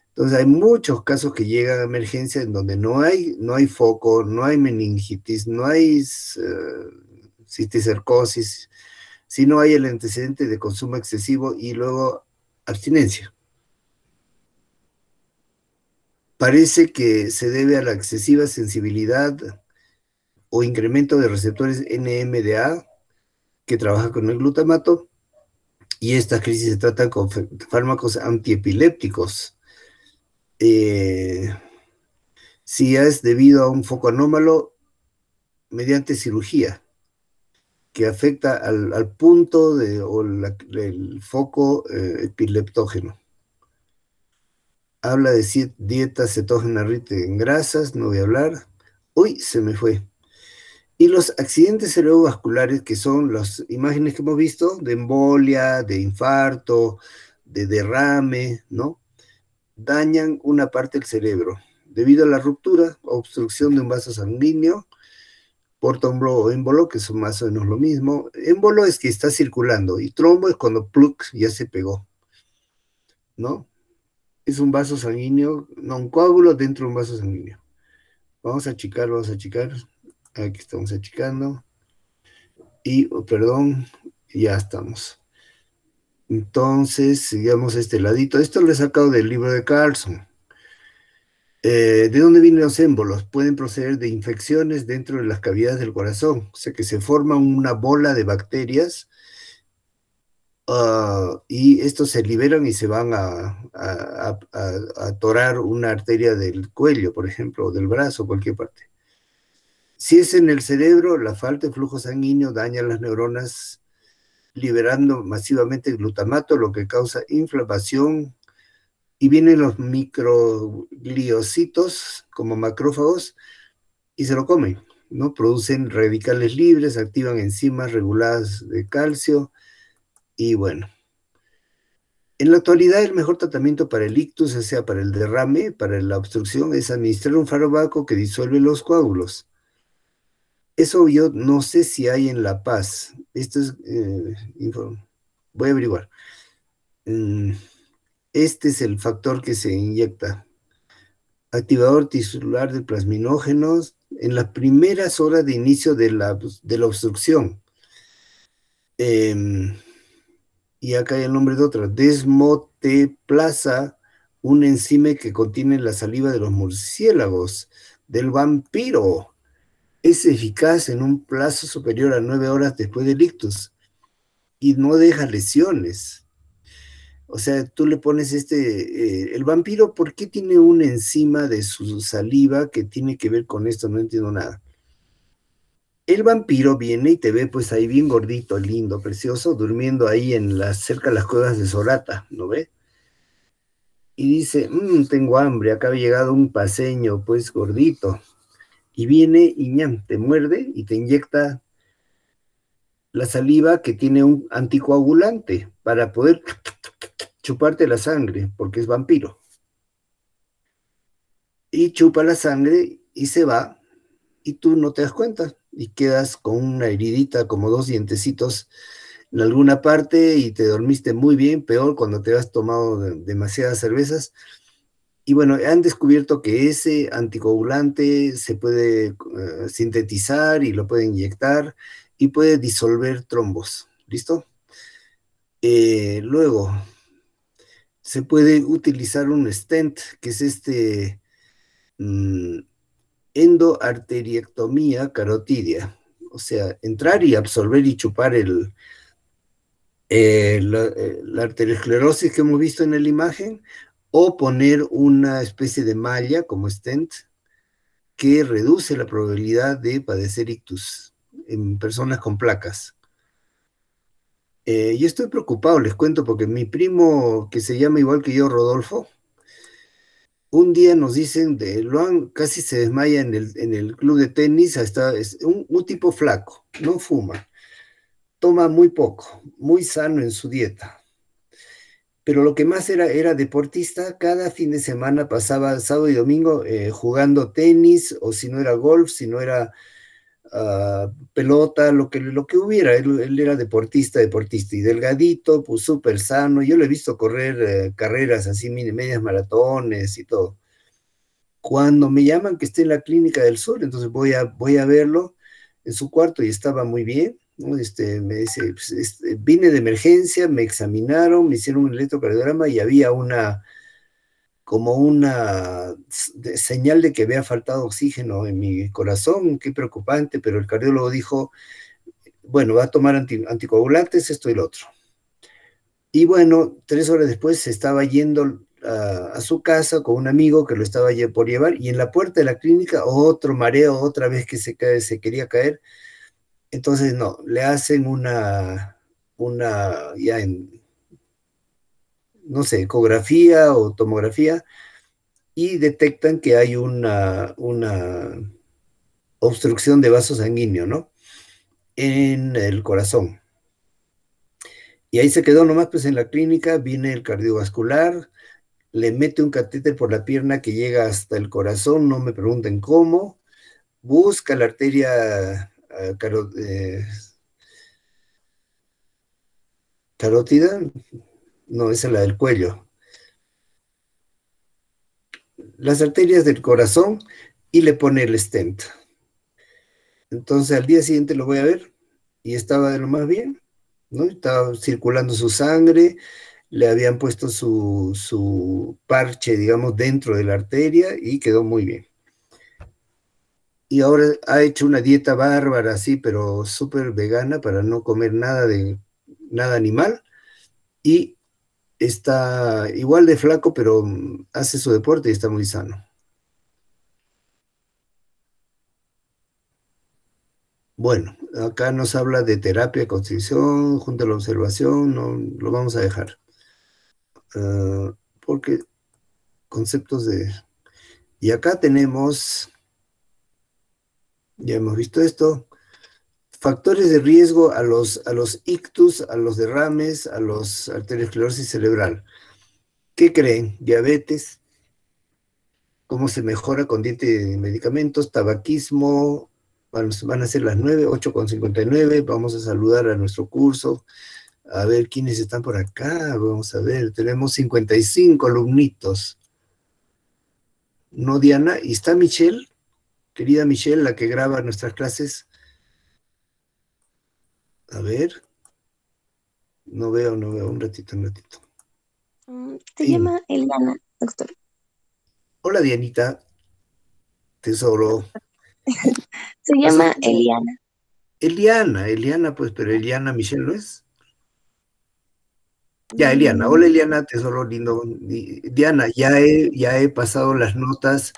A: Entonces hay muchos casos que llegan a emergencia en donde no hay foco, no hay meningitis, no hay cisticercosis, sino hay el antecedente de consumo excesivo y luego abstinencia. Parece que se debe a la excesiva sensibilidad o incremento de receptores NMDA que trabaja con el glutamato, y estas crisis se tratan con fármacos antiepilépticos. Si es debido a un foco anómalo, mediante cirugía, que afecta al punto del foco epileptógeno. Habla de dieta cetógena rica en grasas, no voy a hablar. Uy, se me fue. Y los accidentes cerebrovasculares, que son las imágenes que hemos visto, de embolia, de infarto, de derrame, ¿no? Dañan una parte del cerebro, debido a la ruptura o obstrucción de un vaso sanguíneo, portoembolo o émbolo, que son más o menos lo mismo. Émbolo es que está circulando, y trombo es cuando pluk ya se pegó, ¿no? Es un vaso sanguíneo, no, un coágulo dentro de un vaso sanguíneo. Vamos a achicar. Aquí estamos achicando. Y, perdón, ya estamos. Entonces, sigamos este ladito. Esto lo he sacado del libro de Carlson. ¿De dónde vienen los émbolos? Pueden proceder de infecciones dentro de las cavidades del corazón. O sea, que se forma una bola de bacterias y estos se liberan y se van a atorar una arteria del cuello, por ejemplo, o del brazo, cualquier parte. Si es en el cerebro, la falta de flujo sanguíneo daña las neuronas, liberando masivamente el glutamato, lo que causa inflamación, y vienen los microgliocitos como macrófagos y se lo comen, ¿no? Producen radicales libres, activan enzimas reguladas de calcio, y bueno, En la actualidad, el mejor tratamiento para el ictus, o sea, para el derrame, para la obstrucción, es administrar un fármaco que disuelve los coágulos. Eso yo no sé si hay en La Paz. Esto es, voy a averiguar. Este es el factor que se inyecta. Activador tisular de plasminógenos en las primeras horas de inicio de la obstrucción. Y acá hay el nombre de otra, desmoteplasa, un enzima que contiene la saliva de los murciélagos, del vampiro. Es eficaz en un plazo superior a 9 horas después del ictus y no deja lesiones. O sea, tú le pones el vampiro, ¿por qué tiene una enzima de su saliva que tiene que ver con esto? No entiendo nada. El vampiro viene y te ve pues ahí bien gordito, lindo, precioso, durmiendo ahí cerca de las cuevas de Sorata, ¿no ve? Y dice, tengo hambre, acá ha llegado un paseño, pues gordito. Y viene y ñam, te muerde y te inyecta la saliva que tiene un anticoagulante para poder chuparte la sangre, porque es vampiro. Y chupa la sangre y se va, y tú no te das cuenta, y quedas con una heridita, como 2 dientecitos en alguna parte, y te dormiste muy bien, peor cuando te has tomado demasiadas cervezas. Y bueno, han descubierto que ese anticoagulante se puede sintetizar y lo puede inyectar y puede disolver trombos. ¿Listo? Luego, se puede utilizar un stent, que es endoarteriectomía carotidia. O sea, entrar y absorber y chupar la arteriosclerosis que hemos visto en la imagen, o poner una especie de malla como stent que reduce la probabilidad de padecer ictus en personas con placas. Yo estoy preocupado, les cuento, porque mi primo, que se llama igual que yo, Rodolfo, un día nos dicen, casi se desmaya en el club de tenis, es un tipo flaco, no fuma, toma muy poco, muy sano en su dieta. Pero lo que más era deportista, cada fin de semana pasaba sábado y domingo jugando tenis, o si no era golf, si no era pelota, lo que hubiera. Él era deportista, y delgadito, pues súper sano. Yo lo he visto correr carreras así, medias maratones y todo. Cuando me llaman que esté en la Clínica del Sur, entonces voy a verlo en su cuarto y estaba muy bien, ¿no? Me dice, pues, vine de emergencia, me examinaron, me hicieron un electrocardiograma y había como una señal de que había faltado oxígeno en mi corazón. Qué preocupante, pero el cardiólogo dijo, bueno, va a tomar anticoagulantes, esto y lo otro. Y bueno, 3 horas después se estaba yendo a su casa con un amigo que lo estaba por llevar, y en la puerta de la clínica otro mareo, otra vez que se quería caer. Entonces no, le hacen ya no sé, ecografía o tomografía, y detectan que hay una obstrucción de vaso sanguíneo, ¿no? En el corazón. Y ahí se quedó nomás, pues en la clínica. Viene el cardiovascular, le mete un catéter por la pierna que llega hasta el corazón, no me pregunten cómo, busca la arteria carótida, no, esa es la del cuello, las arterias del corazón, y le pone el stent. Entonces al día siguiente lo voy a ver y estaba de lo más bien, ¿no? Estaba circulando su sangre, le habían puesto su parche, digamos, dentro de la arteria y quedó muy bien. Y ahora ha hecho una dieta bárbara, sí, pero súper vegana, para no comer nada animal, y está igual de flaco, pero hace su deporte y está muy sano. Bueno, acá nos habla de terapia de constricción junto a la observación, no lo vamos a dejar. Porque conceptos de... Y acá tenemos, ya hemos visto esto, factores de riesgo a los ictus, a los derrames, a los arteriosclerosis cerebral. ¿Qué creen? Diabetes, cómo se mejora con dieta y medicamentos, tabaquismo, van a ser las 9, 8:59, vamos a saludar a nuestro curso, a ver quiénes están por acá, vamos a ver, tenemos 55 alumnitos. ¿No, Diana? ¿Y está Michelle? Querida Michelle, la que graba nuestras clases. A ver. No veo, un ratito.
C: Se
A: Sí.
C: llama Eliana, doctor.
A: Hola, Dianita. Tesoro.
C: Se llama Eliana.
A: Eliana, pues, pero Eliana Michelle, ¿no es? Ya, Eliana. Hola, Eliana, tesoro lindo. Diana, ya he pasado las notas,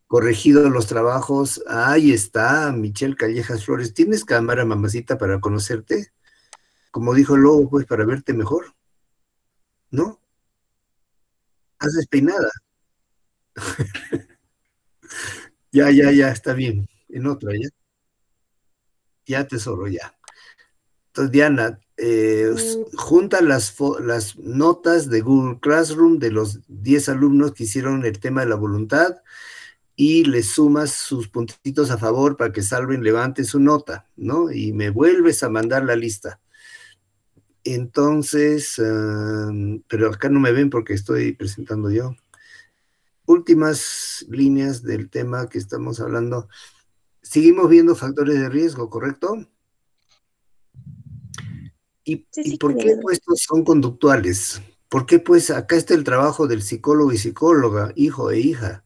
A: corregido los trabajos. Ahí está, Michelle Callejas Flores. ¿Tienes cámara, mamacita, para conocerte? Como dijo el lobo, pues, para verte mejor. ¿No? ¿Estás despeinada? Ya, está bien. En otra, ¿ya? Ya, tesoro, ya. Entonces, Diana, junta las notas de Google Classroom de los 10 alumnos que hicieron el tema de la voluntad y le sumas sus puntitos a favor para que salven, levanten su nota, ¿no? Y me vuelves a mandar la lista. Entonces, pero acá no me ven porque estoy presentando yo. Últimas líneas del tema que estamos hablando. Seguimos viendo factores de riesgo, ¿correcto? ¿Y por qué pues estos son conductuales? ¿Por qué pues acá está el trabajo del psicólogo y psicóloga, hijo e hija?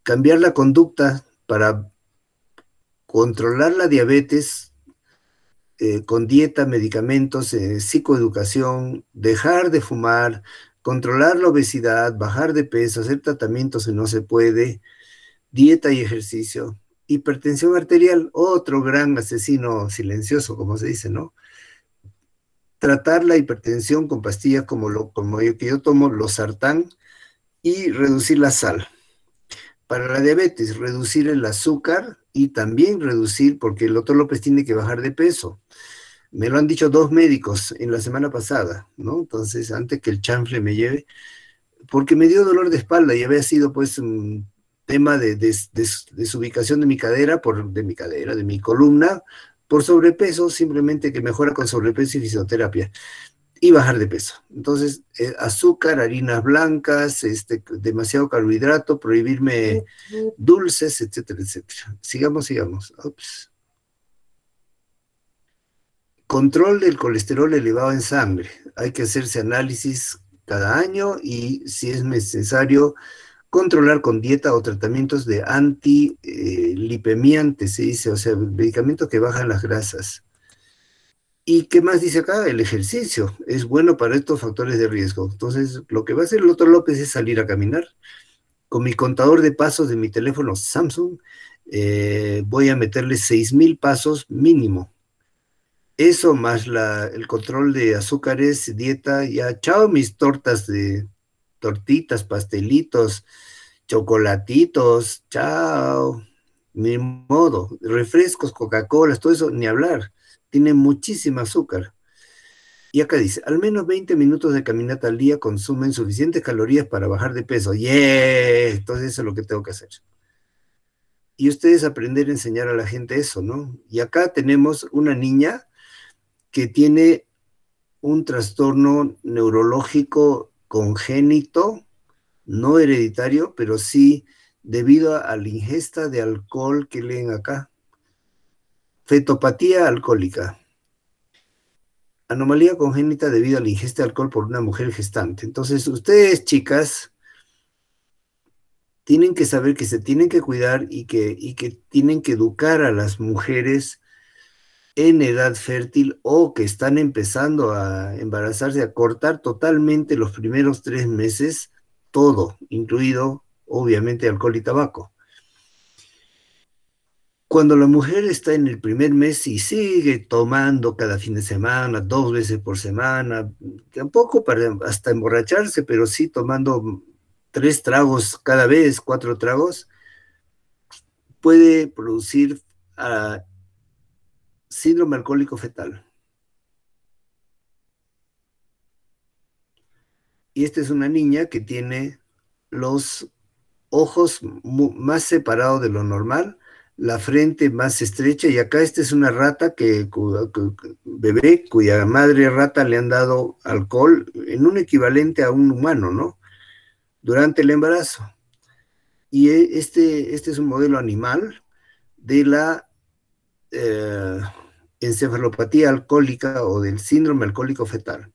A: Cambiar la conducta para controlar la diabetes con dieta, medicamentos, psicoeducación, dejar de fumar, controlar la obesidad, bajar de peso, hacer tratamientos si no se puede, dieta y ejercicio. Hipertensión arterial, otro gran asesino silencioso, como se dice, ¿no? Tratar la hipertensión con pastillas como yo tomo, losartán, y reducir la sal. Para la diabetes, reducir el azúcar y también reducir, porque el doctor López tiene que bajar de peso. Me lo han dicho 2 médicos en la semana pasada, ¿no? Entonces, antes que el chanfle me lleve, porque me dio dolor de espalda y había sido pues un tema de desubicación de mi cadera, de mi columna, por sobrepeso, simplemente que mejora con sobrepeso y fisioterapia, y bajar de peso. Entonces, azúcar, harinas blancas, demasiado carbohidrato, prohibirme dulces, etcétera, etcétera. Sigamos. Ups. Control del colesterol elevado en sangre. Hay que hacerse análisis cada año y, si es necesario, controlar con dieta o tratamientos de antilipemiantes, se dice, o sea, medicamentos que bajan las grasas. ¿Y qué más dice acá? El ejercicio es bueno para estos factores de riesgo. Entonces, lo que va a hacer el doctor López es salir a caminar. Con mi contador de pasos de mi teléfono Samsung, voy a meterle 6,000 pasos mínimo. Eso más el control de azúcares, dieta, ya, chao mis tortitas, pastelitos, chocolatitos, chao, ni modo, refrescos, Coca-Cola, todo eso, ni hablar, tiene muchísima azúcar. Y acá dice, al menos 20 minutos de caminata al día consumen suficientes calorías para bajar de peso. ¡Yeah! Entonces eso es lo que tengo que hacer. Y ustedes aprender a enseñar a la gente eso, ¿no? Y acá tenemos una niña que tiene un trastorno neurológico congénito, no hereditario, pero sí debido a la ingesta de alcohol que leen acá. Fetopatía alcohólica. Anomalía congénita debido a la ingesta de alcohol por una mujer gestante. Entonces, ustedes, chicas, tienen que saber que se tienen que cuidar y que tienen que educar a las mujeres en edad fértil o que están empezando a embarazarse, a cortar totalmente los primeros 3 meses, todo, incluido, obviamente, alcohol y tabaco. Cuando la mujer está en el primer mes y sigue tomando cada fin de semana, 2 veces por semana, tampoco para hasta emborracharse, pero sí tomando 3 tragos cada vez, 4 tragos, puede producir síndrome alcohólico fetal. Y esta es una niña que tiene los ojos más separados de lo normal, la frente más estrecha, y acá esta es una rata bebé cuya madre rata le han dado alcohol en un equivalente a un humano, ¿no? Durante el embarazo. Y este es un modelo animal de la encefalopatía alcohólica o del síndrome alcohólico fetal,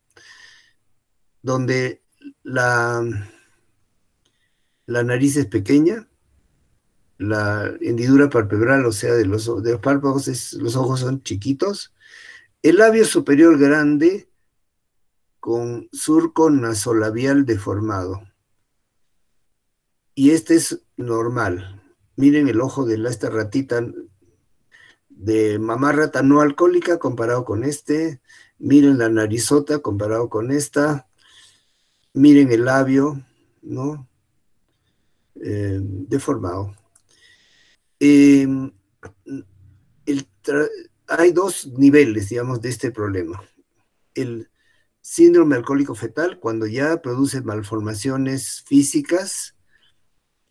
A: donde la nariz es pequeña, la hendidura palpebral, o sea, de los párpados, los ojos son chiquitos, el labio superior grande con surco nasolabial deformado. Y este es normal. Miren el ojo de esta ratita de mamá rata no alcohólica comparado con este. Miren la narizota comparado con esta. Miren el labio, ¿no? Deformado. Hay dos niveles, digamos, de este problema. El síndrome alcohólico fetal, cuando ya produce malformaciones físicas,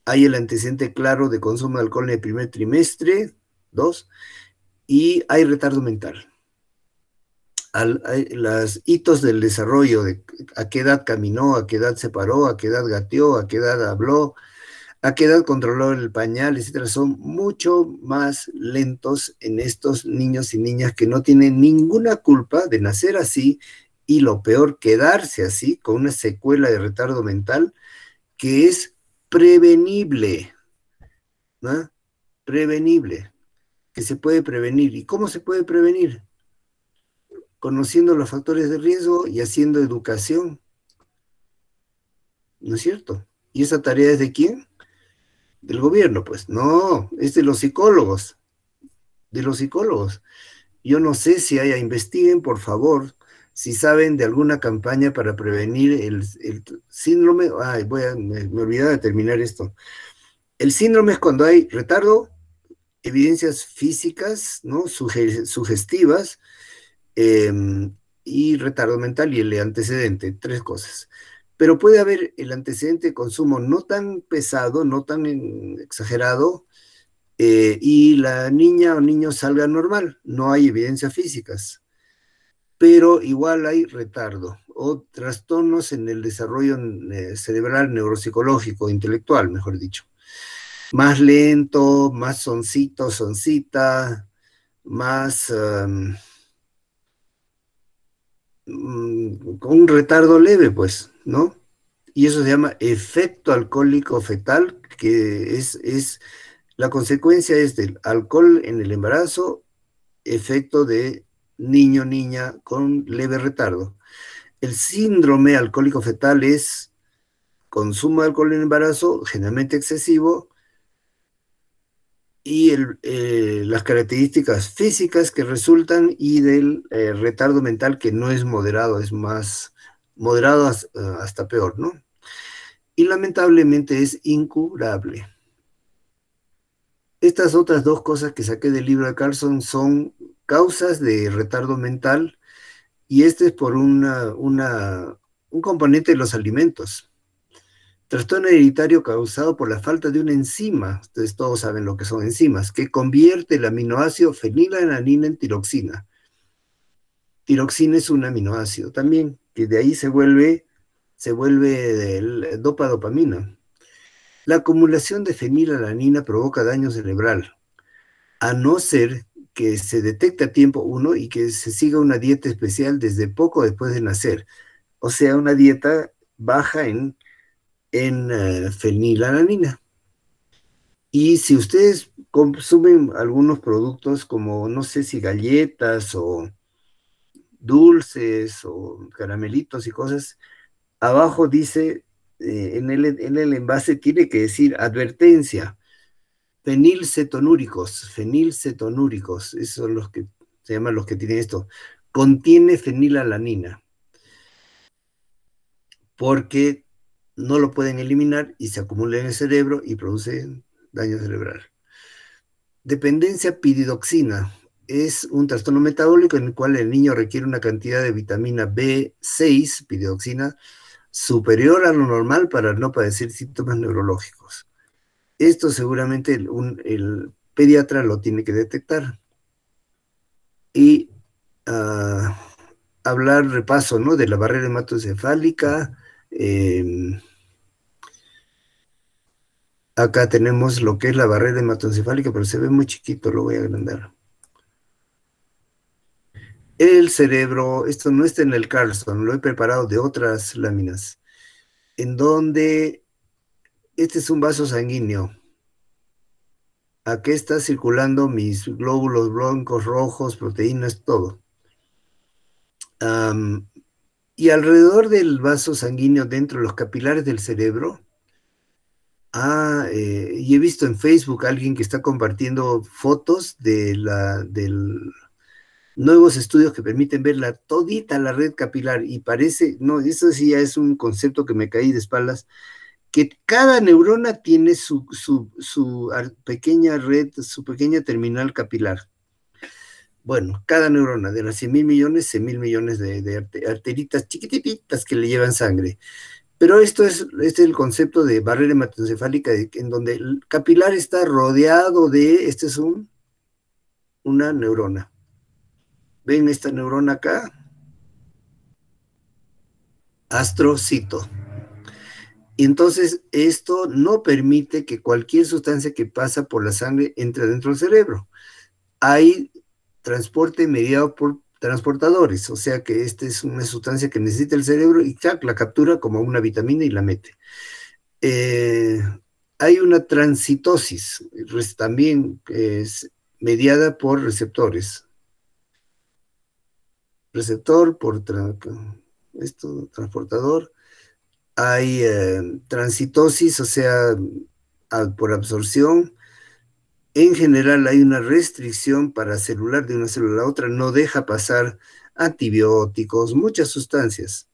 A: hay el antecedente claro de consumo de alcohol en el primer trimestre, 2, y hay retardo mental. Los hitos del desarrollo, de a qué edad caminó, a qué edad se paró, a qué edad gateó, a qué edad habló, a qué edad controló el pañal, etcétera, son mucho más lentos en estos niños y niñas que no tienen ninguna culpa de nacer así y lo peor, quedarse así con una secuela de retardo mental que es prevenible, ¿no? Prevenible, que se puede prevenir. ¿Y cómo se puede prevenir? Conociendo los factores de riesgo y haciendo educación, ¿no es cierto? ¿Y esa tarea es de quién? Del gobierno, pues. No, es de los psicólogos. De los psicólogos. Yo no sé si investiguen, por favor, si saben de alguna campaña para prevenir el síndrome. Ay, me olvidaba de terminar esto. El síndrome es cuando hay retardo, evidencias físicas, ¿no? Sugestivas, y retardo mental y el antecedente, 3 cosas. Pero puede haber el antecedente de consumo no tan pesado, no tan exagerado, y la niña o niño salga normal, no hay evidencias físicas, pero igual hay retardo o trastornos en el desarrollo cerebral, neuropsicológico, intelectual, mejor dicho. Más lento, más soncito, soncita, más con un retardo leve, pues, ¿no? Y eso se llama efecto alcohólico fetal, que es la consecuencia es del alcohol en el embarazo, efecto de niño, niña con leve retardo. El síndrome alcohólico fetal es consumo de alcohol en el embarazo, generalmente excesivo, y las características físicas que resultan y del retardo mental que no es moderado, es más moderado hasta peor, ¿no? Y lamentablemente es incurable. Estas otras 2 cosas que saqué del libro de Carlson son causas de retardo mental y este es por un componente de los alimentos. Trastorno hereditario causado por la falta de una enzima, ustedes todos saben lo que son enzimas, que convierte el aminoácido fenilalanina en tiroxina. Tiroxina es un aminoácido también, que de ahí se vuelve dopamina. La acumulación de fenilalanina provoca daño cerebral, a no ser que se detecte a tiempo uno y que se siga una dieta especial desde poco después de nacer. O sea, una dieta baja en fenilalanina. Y si ustedes consumen algunos productos como, no sé si galletas o dulces o caramelitos y cosas, abajo dice, en el envase tiene que decir advertencia, fenilcetonúricos, esos son los que se llaman los que tienen esto, contiene fenilalanina, porque no lo pueden eliminar y se acumula en el cerebro y produce daño cerebral. Dependencia piridoxina. Es un trastorno metabólico en el cual el niño requiere una cantidad de vitamina B6, piridoxina, superior a lo normal para no padecer síntomas neurológicos. Esto seguramente el pediatra lo tiene que detectar. Y hablar, repaso, ¿no?, de la barrera hematoencefálica. Acá tenemos lo que es la barrera hematoencefálica, pero se ve muy chiquito, lo voy a agrandar. El cerebro, esto no está en el Carlson, lo he preparado de otras láminas, en donde este es un vaso sanguíneo. Aquí está circulando mis glóbulos blancos, rojos, proteínas, todo. Y alrededor del vaso sanguíneo, dentro de los capilares del cerebro, y he visto en Facebook a alguien que está compartiendo fotos de nuevos estudios que permiten ver todita la red capilar, y parece, no, eso sí ya es un concepto que me caí de espaldas, que cada neurona tiene su pequeña red, su pequeña terminal capilar. Bueno, cada neurona, de las 100.000 millones, 100.000 millones de arteritas chiquititas que le llevan sangre. Pero este es el concepto de barrera hematoencefálica, en donde el capilar está rodeado de, es una neurona. ¿Ven esta neurona acá? Astrocito. Y entonces esto no permite que cualquier sustancia que pasa por la sangre entre dentro del cerebro. Hay transporte mediado por transportadores, o sea que esta es una sustancia que necesita el cerebro y la captura como una vitamina y la mete. Hay una transitosis, también es mediada por receptores. Receptor por transportador. Hay transitosis, o sea, por absorción. En general hay una restricción paracelular de una célula a otra, no deja pasar antibióticos, muchas sustancias.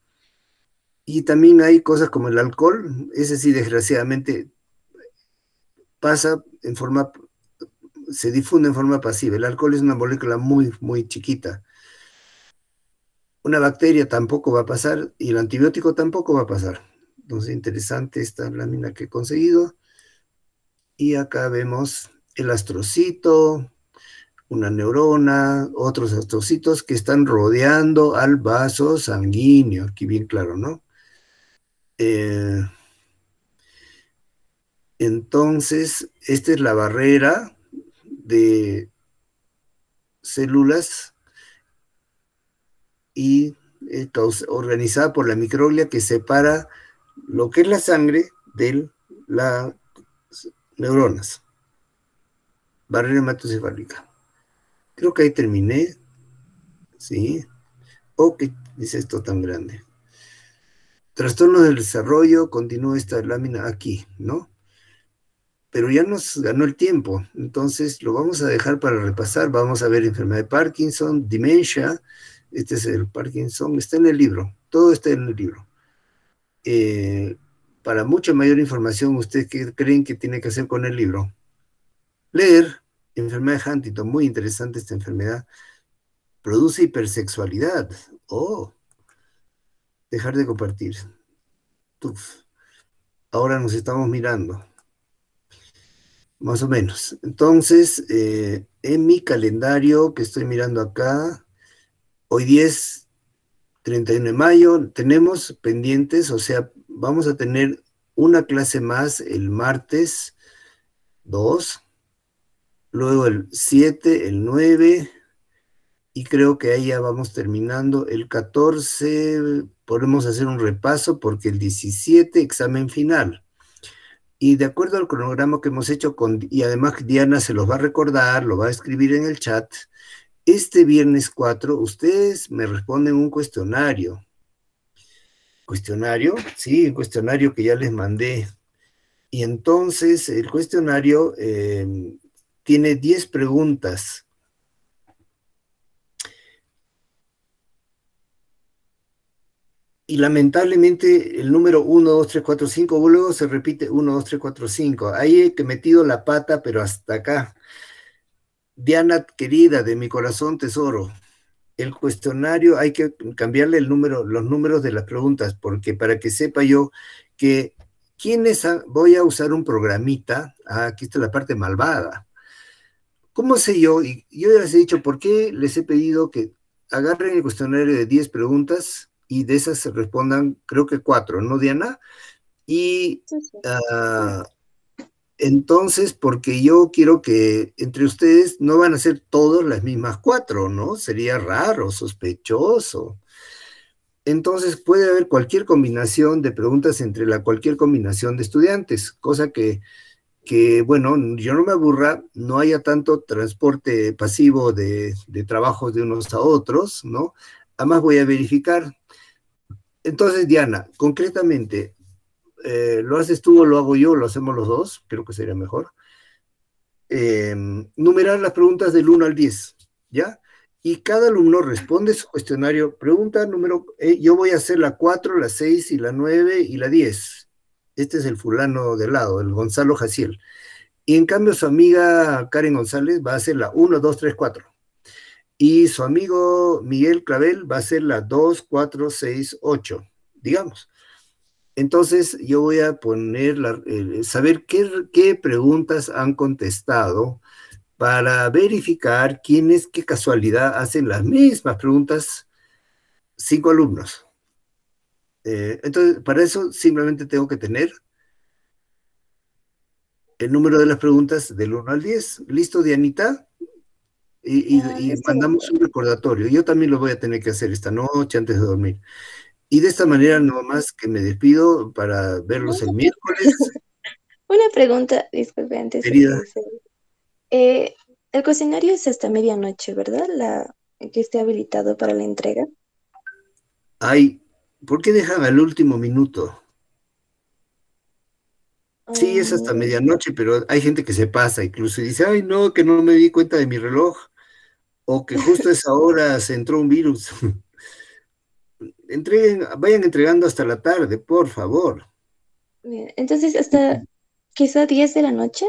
A: Y también hay cosas como el alcohol, ese sí desgraciadamente pasa se difunde en forma pasiva. El alcohol es una molécula muy, muy chiquita. Una bacteria tampoco va a pasar y el antibiótico tampoco va a pasar. Entonces, interesante esta lámina que he conseguido. Y acá vemos el astrocito, una neurona, otros astrocitos que están rodeando al vaso sanguíneo. Aquí bien claro, ¿no? Entonces, esta es la barrera de células y organizada por la microglia que separa lo que es la sangre de las neuronas. Barrera hematoencefálica. Creo que ahí terminé. Sí. ¿Qué dice esto tan grande? Trastorno del desarrollo, continúa esta lámina aquí, ¿no? Pero ya nos ganó el tiempo, entonces lo vamos a dejar para repasar. Vamos a ver enfermedad de Parkinson, demencia. Este es el Parkinson, está en el libro, todo está en el libro. Para mucha mayor información, ¿ustedes qué creen que tiene que hacer con el libro? Leer enfermedad de Huntington, muy interesante esta enfermedad. Produce hipersexualidad. Dejar de compartir. Ahora nos estamos mirando. Más o menos. Entonces, en mi calendario que estoy mirando acá, hoy 31 de mayo, tenemos pendientes, o sea, vamos a tener una clase más el martes 2, luego el 7, el 9, y creo que ahí ya vamos terminando. El 14 podemos hacer un repaso porque el 17 examen final. Y de acuerdo al cronograma que hemos hecho, y además Diana se los va a recordar, lo va a escribir en el chat, este viernes 4 ustedes me responden un cuestionario. ¿Cuestionario? Sí, un cuestionario que ya les mandé. Y entonces el cuestionario tiene 10 preguntas. Y lamentablemente el número 1, 2, 3, 4, 5, luego se repite 1, 2, 3, 4, 5. Ahí he metido la pata, pero hasta acá. Diana, querida, de mi corazón, tesoro, el cuestionario hay que cambiarle el número, los números de las preguntas, porque para que sepa yo que voy a usar un programita, aquí está la parte malvada. ¿Cómo sé yo? Y yo ya les he dicho, ¿por qué les he pedido que agarren el cuestionario de 10 preguntas y de esas se respondan, creo que 4, ¿no, Diana? Y entonces, porque yo quiero que entre ustedes no van a ser todos las mismas 4, ¿no? Sería raro, sospechoso. Entonces puede haber cualquier combinación de preguntas entre cualquier combinación de estudiantes, cosa que, bueno, yo no me aburra, no haya tanto transporte pasivo de trabajos de unos a otros, ¿no? Además voy a verificar. Entonces, Diana, concretamente, ¿lo haces tú o lo hago yo? ¿Lo hacemos los dos? Creo que sería mejor. Numerar las preguntas del 1 al 10, ¿ya? Y cada alumno responde su cuestionario. Pregunta número, yo voy a hacer la 4, la 6 y la 9 y la 10. Este es el fulano de lado, el Gonzalo Jaciel. Y en cambio su amiga Karen González va a hacer la 1, 2, 3, 4. Y su amigo Miguel Clavel va a hacer la 2, 4, 6, 8, digamos. Entonces yo voy a poner, saber qué preguntas han contestado para verificar quiénes, qué casualidad, hacen las mismas preguntas 5 alumnos. Entonces, para eso simplemente tengo que tener el número de las preguntas del 1 al 10. ¿Listo, Dianita? Y mandamos un recordatorio. Yo también lo voy a tener que hacer esta noche antes de dormir. Y de esta manera nomás que me despido para verlos el miércoles.
C: Una pregunta, disculpe, antes
A: Querida.
C: El cuestionario es hasta medianoche, ¿verdad? Que esté habilitado para la entrega.
A: Ay, ¿por qué dejan al último minuto? Sí, es hasta medianoche, pero hay gente que se pasa incluso y dice, ay, no, que no me di cuenta de mi reloj, o que justo a esa hora se entró un virus. Vayan entregando hasta la tarde, por favor.
C: Bien, entonces, hasta quizá 10 de la noche.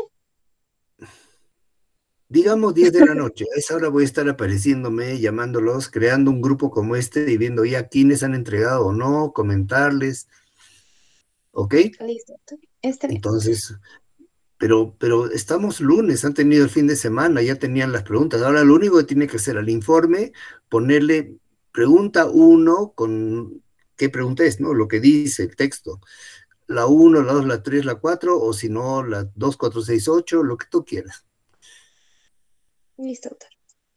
A: Digamos 10 de la noche, a esa hora voy a estar apareciéndome, llamándolos, creando un grupo como este y viendo ya quiénes han entregado o no, comentarles. ¿Ok?
C: Listo, está bien.
A: Entonces, pero estamos lunes, han tenido el fin de semana, ya tenían las preguntas. Ahora lo único que tiene que hacer al informe, ponerle pregunta 1 con qué pregunta es, ¿no? Lo que dice el texto. La 1, la 2, la 3, la 4, o si no, la 2, 4, 6, 8, lo que tú quieras.
C: Listo, doctor.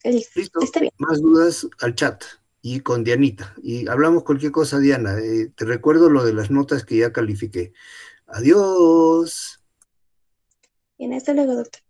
A: Listo,
C: está bien.
A: más dudas al chat y con Dianita. Y hablamos cualquier cosa, Diana. Te recuerdo lo de las notas que ya califiqué. Adiós.
C: Bien, hasta luego, doctor.